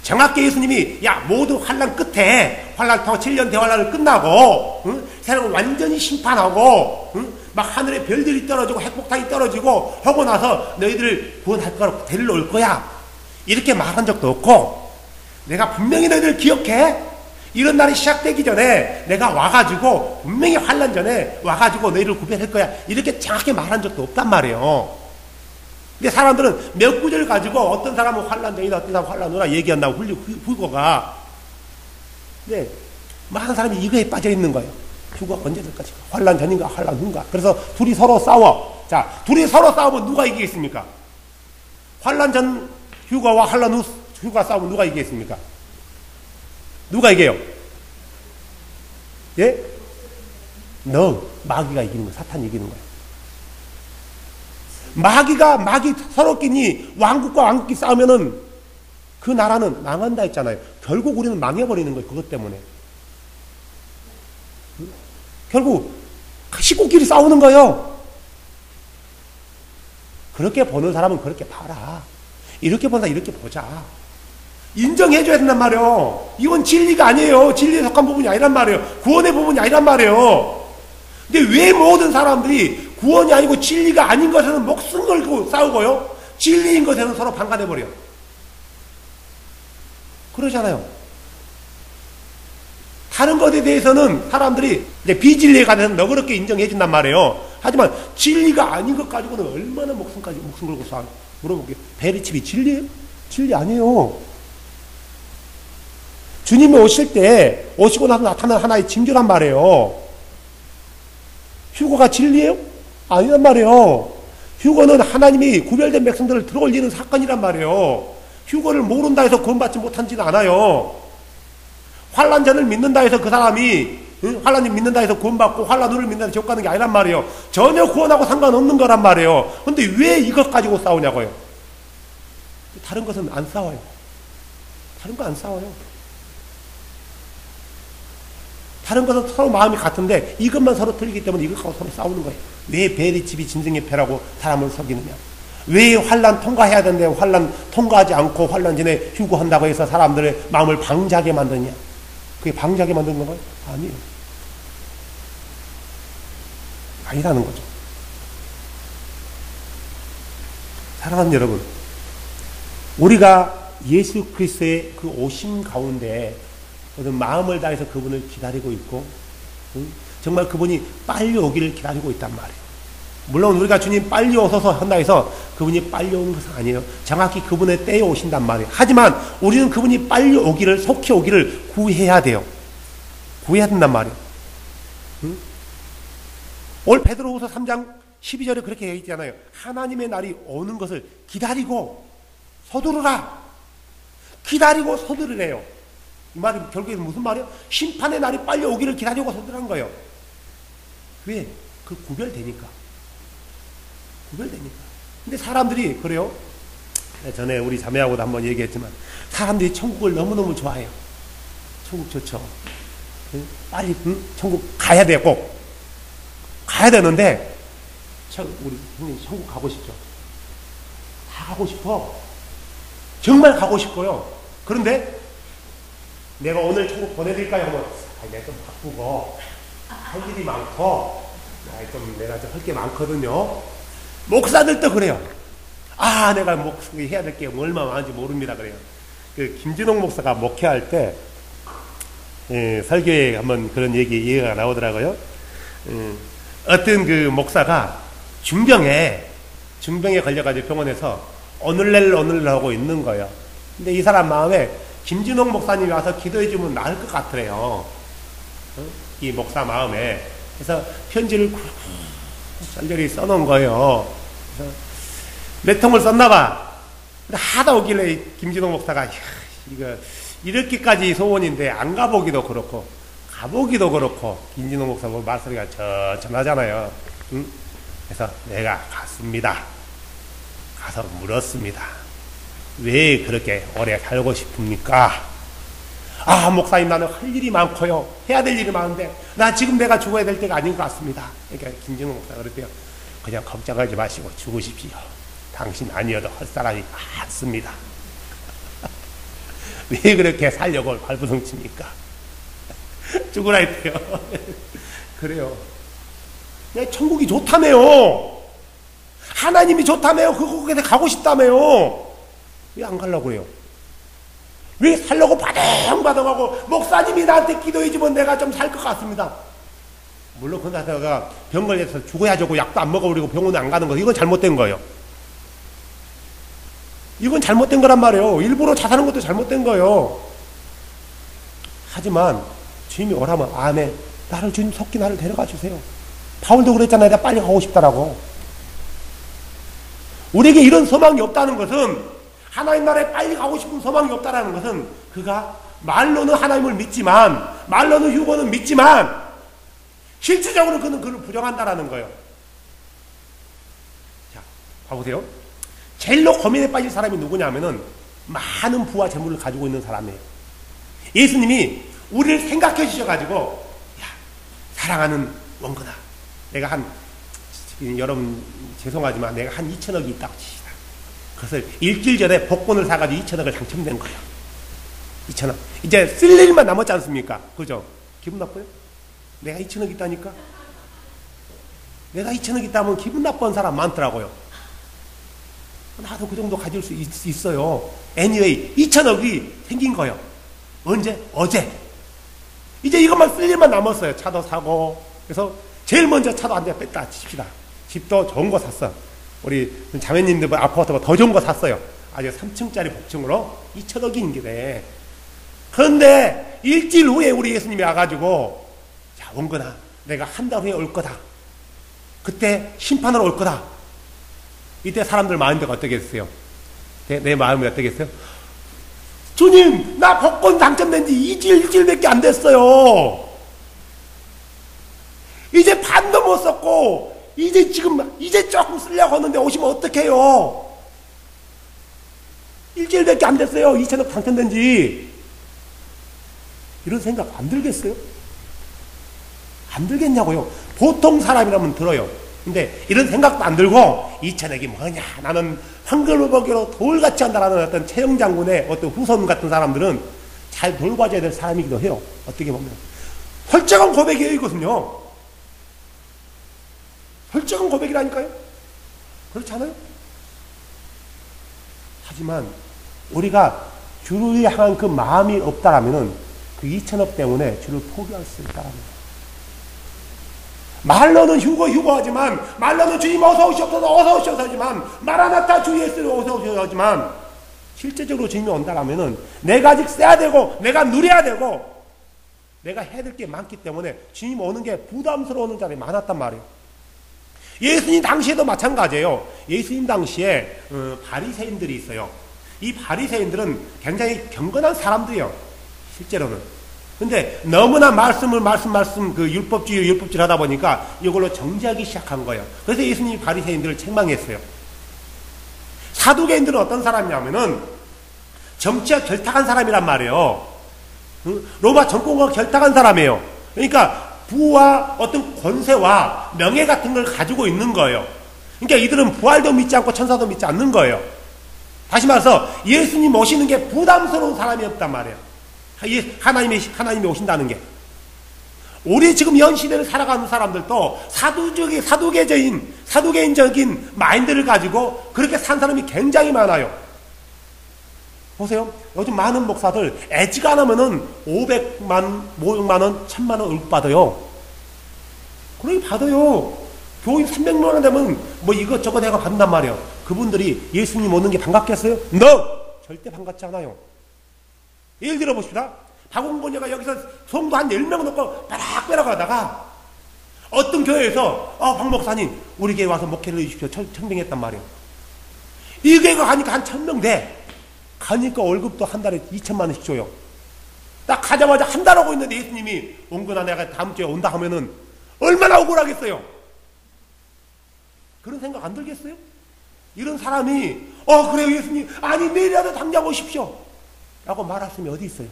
Speaker 2: 정확히 예수님이 모든 환란 끝에 환란 7년 대환란을 끝나고 세상을 완전히 심판하고 막 하늘에 별들이 떨어지고 핵폭탄이 떨어지고 하고 나서 너희들을 구원할 거라고 데리러 올 거야. 이렇게 말한 적도 없고 내가 분명히 너희들 기억해. 이런 날이 시작되기 전에 내가 와가지고 분명히 환란 전에 와가지고 너희를 구별할 거야. 이렇게 정확히 말한 적도 없단 말이에요. 근데 사람들은 몇 구절 가지고 어떤 사람은 환란 전이다, 어떤 사람은 환란 후라 얘기한다고 후거가. 근데 많은 사람이 이거에 빠져 있는 거예요. 휴거가 언제 될까? 환란 전인가, 환란 후인가. 그래서 둘이 서로 싸워. 자, 둘이 서로 싸우면 누가 이기겠습니까? 환란 전 휴거와 환란 후 휴거 싸우면 누가 이기겠습니까? 누가 이겨요? 예? 마귀가 이기는 거야. 사탄이 이기는 거야. 마귀 서로끼리 왕국과 왕국이 싸우면은 그 나라는 망한다 했잖아요. 결국 우리는 망해버리는 거예요. 그것 때문에. 결국 식구끼리 싸우는 거예요. 그렇게 보는 사람은 그렇게 봐라. 이렇게 보는 사람 이렇게 보자. 인정해줘야 된단 말이에요. 이건 진리가 아니에요. 진리에 속한 부분이 아니란 말이에요. 구원의 부분이 아니란 말이에요. 근데 왜 모든 사람들이 구원이 아니고 진리가 아닌 것에는 목숨 걸고 싸우고요, 진리인 것에는 서로 방관해버려요. 그러잖아요. 다른 것에 대해서는 사람들이 이제 비진리에 관해서는 너그럽게 인정해준단 말이에요. 하지만 진리가 아닌 것 가지고는 얼마나 목숨 걸고 싸워요. 물어볼게요. 베리칩이 진리예요? 진리 아니에요. 주님이 오실 때, 오시고 나서 나타난 하나의 징조란 말이에요. 휴거가 진리예요? 아니란 말이에요. 휴거는 하나님이 구별된 백성들을 들어올리는 사건이란 말이에요. 휴거를 모른다 해서 구원받지 못한지는 않아요. 환란전을 믿는다 해서 그 사람이 환란을 믿는다 해서 구원받고 환란을 믿는다 해서 지옥 가는 게 아니란 말이에요. 전혀 구원하고 상관없는 거란 말이에요. 그런데 왜 이것 가지고 싸우냐고요. 다른 것은 안 싸워요. 다른 거 안 싸워요. 다른 것은 서로 마음이 같은데 이것만 서로 틀리기 때문에 이것하고 서로 싸우는 거예요. 왜 베리칩이 짐승의 패라고 사람을 속이느냐. 왜 환란 통과해야 되는데 환란 통과하지 않고 환란 전에 휴거한다고 해서 사람들의 마음을 방자하게 만드냐. 그게 방자하게 만드는 건가요? 아니에요. 아니라는 거죠. 사랑하는 여러분, 우리가 예수 그리스도의 그 오심 가운데 마음을 다해서 그분을 기다리고 있고, 정말 그분이 빨리 오기를 기다리고 있단 말이에요. 물론 우리가 주님 빨리 오셔서 한다 해서 그분이 빨리 오는 것은 아니에요. 정확히 그분의 때에 오신단 말이에요. 하지만 우리는 그분이 빨리 오기를, 속히 오기를 구해야 돼요. 구해야 된단 말이에요. 오늘 베드로후서 3장 12절에 그렇게 얘기했잖아요. 하나님의 날이 오는 것을 기다리고 서두르라. 기다리고 서두르래요. 이 말이 결국에 무슨 말이에요? 심판의 날이 빨리 오기를 기다리고 서두르는 거예요. 왜? 그 구별되니까. 구별되니까. 근데 사람들이 그래요. 전에 우리 자매하고도 한번 얘기했지만 사람들이 천국을 너무너무 좋아해요. 천국 좋죠. 빨리 천국 가야 돼. 꼭 가야 되는데 우리 형님 천국 가고 싶죠? 다 가고 싶어. 정말 가고 싶고요. 그런데 내가 오늘 천국 보내드릴까요? 하면 내가 좀 바쁘고 할 일이 많고 내가 좀 할 게 많거든요. 목사들도 그래요. 내가 목사님 해야 될 게 얼마 많은지 모릅니다. 그래요. 그 김진홍 목사가 목회할 때 설교에 한번 그런 얘기가 나오더라고요. 어떤 그 목사가 중병에 걸려가지고 병원에서 오늘날 하고 있는 거예요. 근데 이 사람 마음에 김진홍 목사님이 와서 기도해주면 나을 것 같더래요. 이 목사 마음에. 그래서 편지를 짤짤히 써놓은 거예요. 그래서 몇 통을 썼나봐. 하다 오길래 김진홍 목사가 이거 이렇게까지 소원인데 안 가보기도 그렇고 가보기도 그렇고 김진홍 목사 말소리가 전하잖아요. 그래서 내가 갔습니다. 가서 물었습니다. 왜 그렇게 오래 살고 싶습니까? 목사님 나는 할 일이 많고요. 해야 될 일이 많은데 나 지금 내가 죽어야 될 때가 아닌 것 같습니다. 그러니까 김진웅 목사가 그랬대요. 그냥 걱정하지 마시고 죽으십시오. 당신 아니어도 할 사람이 많습니다. 왜 그렇게 살려고 발부성칩니까? 죽으라 했대요. 그래요. 천국이 좋다며요. 하나님이 좋다며요. 그곳에 가고 싶다며요. 왜 안 가려고 그래요? 왜 살려고 바둥바둥하고 목사님이 나한테 기도해주면 내가 좀 살 것 같습니다. 물론 그 나라가 병 걸려서 죽어야죠. 약도 안 먹어버리고 병원에 안 가는 거 이건 잘못된 거예요. 이건 잘못된 거란 말이에요. 일부러 자살하는 것도 잘못된 거예요. 하지만 주님이 오라면 아멘. 나를 주님 속히 나를 데려가 주세요. 바울도 그랬잖아요. 내가 빨리 가고 싶다라고. 우리에게 이런 소망이 없다는 것은 하나님 나라에 빨리 가고 싶은 소망이 없다는 것은 그가 말로는 하나님을 믿지만 말로는 휴거는 믿지만 실질적으로 그는 그를 부정한다라는 거예요. 자, 봐보세요. 제일로 고민에 빠진 사람이 누구냐면은 많은 부와 재물을 가지고 있는 사람이에요. 예수님이 우리를 생각해 주셔가지고 사랑하는 원근아, 내가 여러분 죄송하지만 내가 한 2천억이 있다고 칩시다. 그것을 일주일 전에 복권을 사가지고 2천억을 당첨된 거예요. 2천억. 이제 쓸 일만 남았지 않습니까? 그죠? 기분 나빠요? 내가 2천억 있다니까? 내가 2천억 있다면 기분 나쁜 사람 많더라고요. 나도 그 정도 가질 수 있어요. anyway, 2천억이 생긴 거예요. 언제? 어제. 이제 이것만 쓸 일만 남았어요. 차도 사고. 그래서 제일 먼저 차도 한 대 뺐다 칩시다. 집도 좋은 거 샀어. 우리 자매님들 아파트보다 더 좋은 거 샀어요. 아주 3층짜리 복층으로 2천억인 게. 그런데 일주일 후에 우리 예수님이 와가지고, 자, 원근아, 내가 한 달 후에 올 거다. 그때 심판으로 올 거다. 이때 사람들 마음이 어떻겠어요? 내 마음이 어떻겠어요? 주님, 나 복권 당첨된 지 일주일밖에 안 됐어요. 이제 반도 못 썼고, 이제 조금 쓰려고 하는데 오시면 어떡해요? 일주일밖에 안 됐어요. 2천억 당첨된 지. 이런 생각 안 들겠어요? 안 들겠냐고요? 보통 사람이라면 들어요. 근데 이런 생각도 안 들고 2천억이 뭐냐, 나는 황금을보기로 돌같이 한다라는 어떤 최영 장군의 어떤 후손 같은 사람들은 잘 돌봐줘야 될 사람이기도 해요. 어떻게 보면 솔직한 고백이에요. 이것은요, 솔직한 고백이라니까요. 그렇지 않아요? 하지만 우리가 주를 향한 그 마음이 없다라면은 그 2천억 때문에 주를 포기할 수 있다라는 거예요. 말로는 휴거하지만, 말로는 주님 어서 오시옵소서 하지만, 마라나타 주 예수 어서 오시옵소서 하지만, 실제적으로 주님이 온다라면은 내가 아직 써야 되고, 내가 누려야 되고, 내가 해야 될 게 많기 때문에 주님 오는 게 부담스러운 자들이 많았단 말이에요. 예수님 당시에도 마찬가지예요. 예수님 당시에 바리새인들이 있어요. 이 바리새인들은 굉장히 경건한 사람들이에요. 실제로는. 근데 너무나 말씀 그 율법주의 하다 보니까 이걸로 정죄하기 시작한 거예요. 그래서 예수님이 바리새인들을 책망했어요. 사두개인들은 어떤 사람이냐면은 정치와 결탁한 사람이란 말이에요. 로마 정권과 결탁한 사람이에요. 그러니까 부와 어떤 권세와 명예 같은 걸 가지고 있는 거예요. 그러니까 이들은 부활도 믿지 않고 천사도 믿지 않는 거예요. 다시 말해서 예수님 오시는 게 부담스러운 사람이었단 말이에요. 하나님이 오신다는 게. 우리 지금 현 시대를 살아가는 사람들도 사두개인적인 마인드를 가지고 그렇게 산 사람이 굉장히 많아요. 보세요. 요즘 많은 목사들 애지가 안 하면은 500만 원, 1000만 원 을 받아요. 그러게 받아요. 교인 300만 원 되면 뭐 이것저것 해가 받는단 말이에요. 그분들이 예수님 오는 게 반갑겠어요? No! 절대 반갑지 않아요. 예를 들어 봅시다. 박홍곤이가 여기서 성도 한 10명 놓고 빼락빼락 하다가 어떤 교회에서 박 목사님 우리 교회 와서 목회를 해주십시오. 청빙했단 말이에요. 이 교회가 가니까 한 1000명 돼. 가니까 월급도 한 달에 2천만 원씩 줘요. 딱 가자마자 한 달 하고 있는데 예수님이 원근아 내가 다음 주에 온다 하면은 얼마나 억울하겠어요. 그런 생각 안 들겠어요? 이런 사람이 그래요 예수님, 아니 내일이라도 당장 오십시오 라고 말할 사람이 어디 있어요?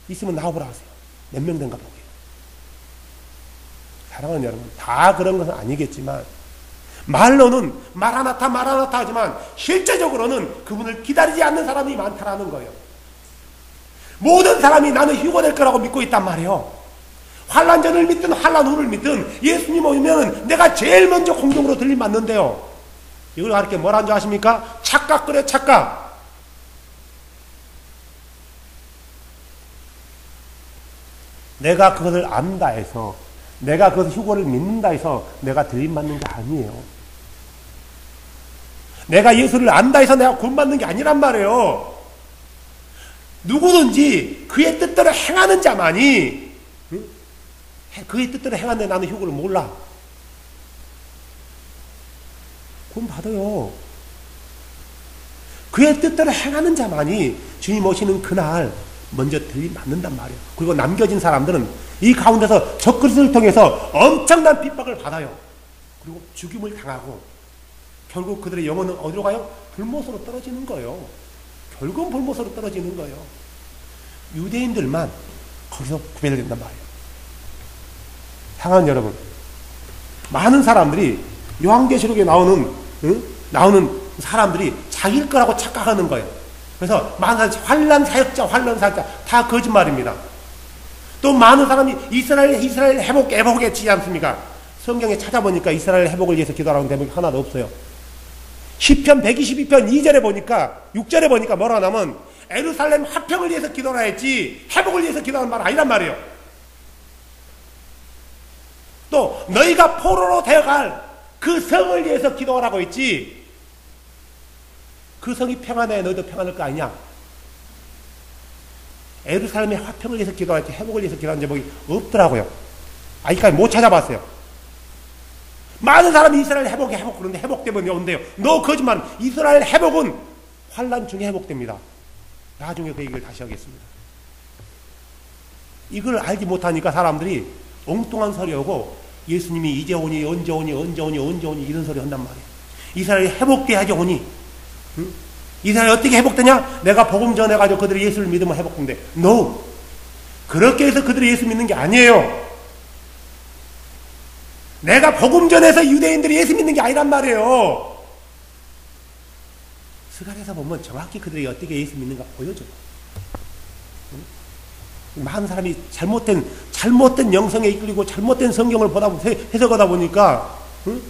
Speaker 2: 있으면 나와보라 하세요. 몇 명 된가 보게요. 사랑하는 여러분, 다 그런 것은 아니겠지만 말로는 마라나타 하지만 실제적으로는 그분을 기다리지 않는 사람이 많다라는 거예요. 모든 사람이 나는 휴거될 거라고 믿고 있단 말이에요. 환난 전을 믿든 환난 후를 믿든 예수님 오면 내가 제일 먼저 공중으로 들림받는데요. 이걸 가르쳐 뭐라는 줄 아십니까? 착각 그래, 착각. 내가 그것을 안다 해서, 내가 그것을 휴거를 믿는다 해서 내가 들림받는 게 아니에요. 내가 예수를 안다 해서 내가 구원받는 게 아니란 말이에요. 누구든지 그의 뜻대로 행하는 자만이, 그의 뜻대로 행하는데 나는 휴거를 몰라. 구원 받아요. 그의 뜻대로 행하는 자만이 주님 오시는 그날 먼저 들림받는단 말이에요. 그리고 남겨진 사람들은 이 가운데서 적그리스도를 통해서 엄청난 핍박을 받아요. 그리고 죽임을 당하고 결국 그들의 영혼은 어디로 가요? 불못으로 떨어지는 거예요. 결국은 불못으로 떨어지는 거예요. 유대인들만 거기서 구별된단 말이에요. 사랑하는 여러분, 많은 사람들이 요한계시록에 나오는 사람들이 자기일 거라고 착각하는 거예요. 그래서 많은 사람이 환난 사역자 다 거짓말입니다. 또 많은 사람이 이스라엘 회복했지 않습니까? 성경에 찾아보니까 이스라엘 회복을 위해서 기도하라는 대목이 하나도 없어요. 시편 122편 2절에 보니까 6절에 보니까 뭐라 하냐면 예루살렘 화평을 위해서 기도하라 했지 회복을 위해서 기도하는 말 아니란 말이에요. 또 너희가 포로로 되어갈 그 성을 위해서 기도하라고 했지 그 성이 평안해 너희도 평안할 거 아니냐. 예루살렘의 화평을 위해서 기도했지 회복을 위해서 기도한 제목이 없더라고요. 아직까지 못 찾아봤어요. 많은 사람이 이스라엘 회복 그런데 회복되면 온대요. 너 거짓말. 이스라엘 회복은 환난 중에 회복됩니다. 나중에 그 얘기를 다시 하겠습니다. 이걸 알지 못하니까 사람들이 엉뚱한 소리 하고 예수님이 이제 오니 언제 오니 이런 소리 한단 말이에요. 이스라엘이 회복돼야지 오니. 응? 이스라엘이 어떻게 회복되냐? 내가 복음 전해가지고 그들이 예수를 믿으면 회복된대. No. 그렇게 해서 그들이 예수 믿는 게 아니에요. 내가 복음 전해서 유대인들이 예수 믿는 게 아니란 말이에요. 스가랴서 보면 정확히 그들이 어떻게 예수 믿는가 보여줘. 응? 많은 사람이 잘못된 영성에 이끌리고 잘못된 성경을 해석하다 보니까 응?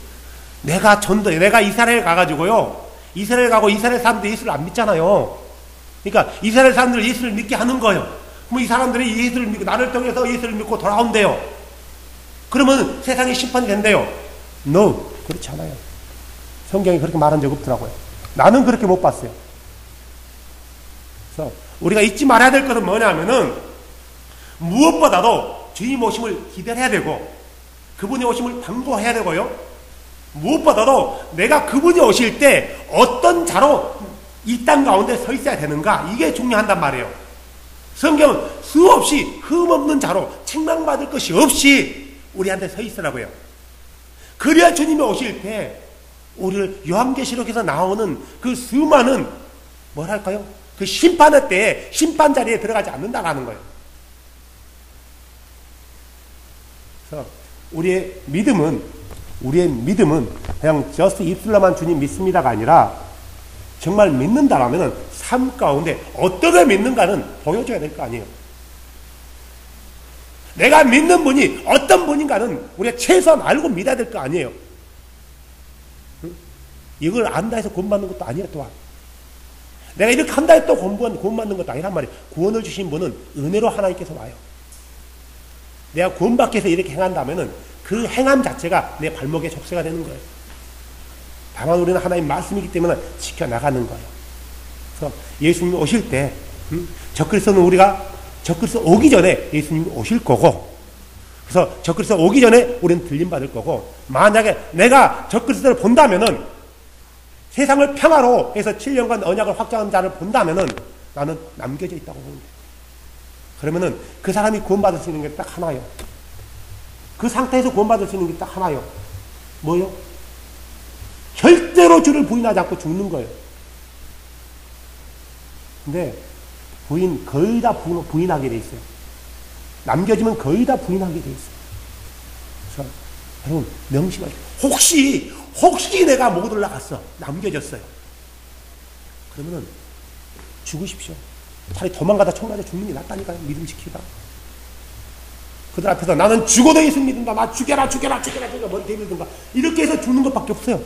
Speaker 2: 내가 이스라엘 가가지고요. 이스라엘 가고 이스라엘 사람들이 예수를 안 믿잖아요. 그러니까 이스라엘 사람들을 예수를 믿게 하는 거예요. 그럼 이 사람들이 예수를 믿고 나를 통해서 예수를 믿고 돌아온대요. 그러면 세상이 심판이 된대요. No, 그렇지 않아요. 성경이 그렇게 말한 적 없더라고요. 나는 그렇게 못 봤어요. 그래서 우리가 잊지 말아야 될 것은 뭐냐면은 무엇보다도 주님 오심을 기다려야 되고 그분의 오심을 당부해야 되고요. 무엇보다도 내가 그분이 오실 때 어떤 자로 이 땅 가운데 서 있어야 되는가 이게 중요한단 말이에요. 성경은 수없이 흠없는 자로 책망받을 것이 없이 우리한테 서 있으라고요. 그래야 주님이 오실 때 우리를 요한계시록에서 나오는 그 수많은 뭐랄까요? 그 심판의 때에 심판 자리에 들어가지 않는다라는 거예요. 그래서 우리의 믿음은 그냥 저스트 입술로만 주님 믿습니다가 아니라 정말 믿는다라면 삶 가운데 어떻게 믿는가는 보여줘야 될 거 아니에요. 내가 믿는 분이 어떤 분인가는 우리가 최소한 알고 믿어야 될 거 아니에요. 응? 이걸 안다 해서 구원받는 것도 아니에요. 또한 내가 이렇게 한다 해서 또 구원받는 것도 아니란 말이에요. 구원을 주신 분은 은혜로 하나님께서 와요. 내가 구원받기 위해서 이렇게 행한다면은 그 행함 자체가 내 발목에 족쇄가 되는 거예요. 다만 우리는 하나님 말씀이기 때문에 지켜나가는 거예요. 그래서 예수님이 오실 때 적그리스도는 우리가 적그리스도 오기 전에 예수님이 오실 거고 그래서 적그리스도 오기 전에 우리는 들림받을 거고 만약에 내가 적그리스도를 본다면은 세상을 평화로 해서 7년간 언약을 확장한 자를 본다면은 나는 남겨져 있다고 보는데 그러면은 그 사람이 구원받을 수 있는 게 딱 하나예요. 그 상태에서 구원받을 수 있는 게 딱 하나요. 뭐요? 절대로 주를 부인하지 않고 죽는 거예요. 근데 거의 다 부인하게 돼 있어요. 남겨지면 거의 다 부인하게 돼 있어요. 그래서 여러분 명심하세요. 혹시 내가 못 올라갔어. 남겨졌어요. 그러면은 죽으십시오. 차라리 도망가다 총 맞아 죽는 게 낫다니까요. 믿음 지키다. 그들 앞에서 나는 죽어도 예수 믿는다. 나 죽여라 머리 대밀든가 이렇게 해서 죽는 것밖에 없어요.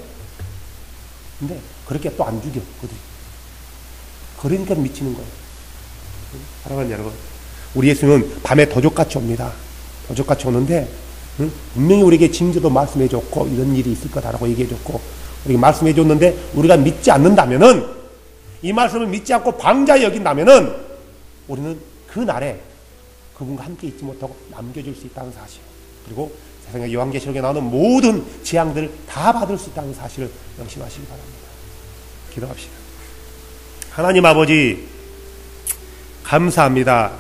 Speaker 2: 근데 그렇게 또 안 죽여 그들이. 그러니까 미치는 거예요. 사랑하는 여러분, 우리 예수님은 밤에 도적같이 옵니다. 도적같이 오는데 분명히 우리에게 징조도 말씀해 줬고 이런 일이 있을 거다라고 얘기해 줬고 우리가 말씀해 줬는데 우리가 믿지 않는다면은 이 말씀을 믿지 않고 방자히 여긴다면은 우리는 그 날에 그분과 함께 있지 못하고 남겨질 수 있다는 사실, 그리고 세상의 요한계시록에 나오는 모든 재앙들을 다 받을 수 있다는 사실을 명심하시기 바랍니다. 기도합시다. 하나님 아버지 감사합니다.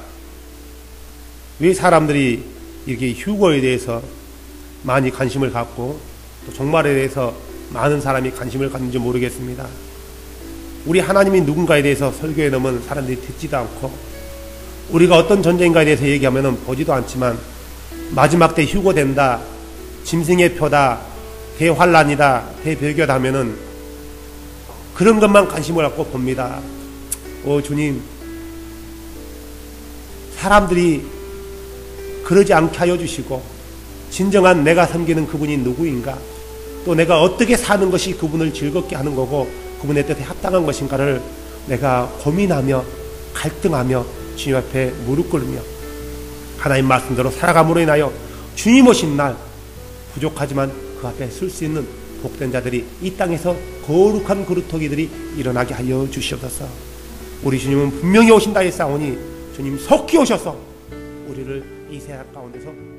Speaker 2: 왜 사람들이 이렇게 휴거에 대해서 많이 관심을 갖고 또 종말에 대해서 많은 사람이 관심을 갖는지 모르겠습니다. 우리 하나님이 누군가에 대해서 설교해 놓으면 사람들이 듣지도 않고 우리가 어떤 존재인가에 대해서 얘기하면 보지도 않지만 마지막 때 휴거된다, 짐승의 표다, 대환란이다, 대별교다 하면은 그런 것만 관심을 갖고 봅니다. 주님, 사람들이 그러지 않게 하여 주시고 진정한 내가 섬기는 그분이 누구인가, 또 내가 어떻게 사는 것이 그분을 즐겁게 하는 거고 그분의 뜻에 합당한 것인가를 내가 고민하며 갈등하며 주님 앞에 무릎 꿇으며 하나님 말씀대로 살아감으로 인하여 주님 오신 날 부족하지만 그 앞에 설 수 있는 복된 자들이 이 땅에서 거룩한 그루터기들이 일어나게 하여 주시옵소서. 우리 주님은 분명히 오신다 했사오니 주님 속히 오셔서 우리를 이 세상 가운데서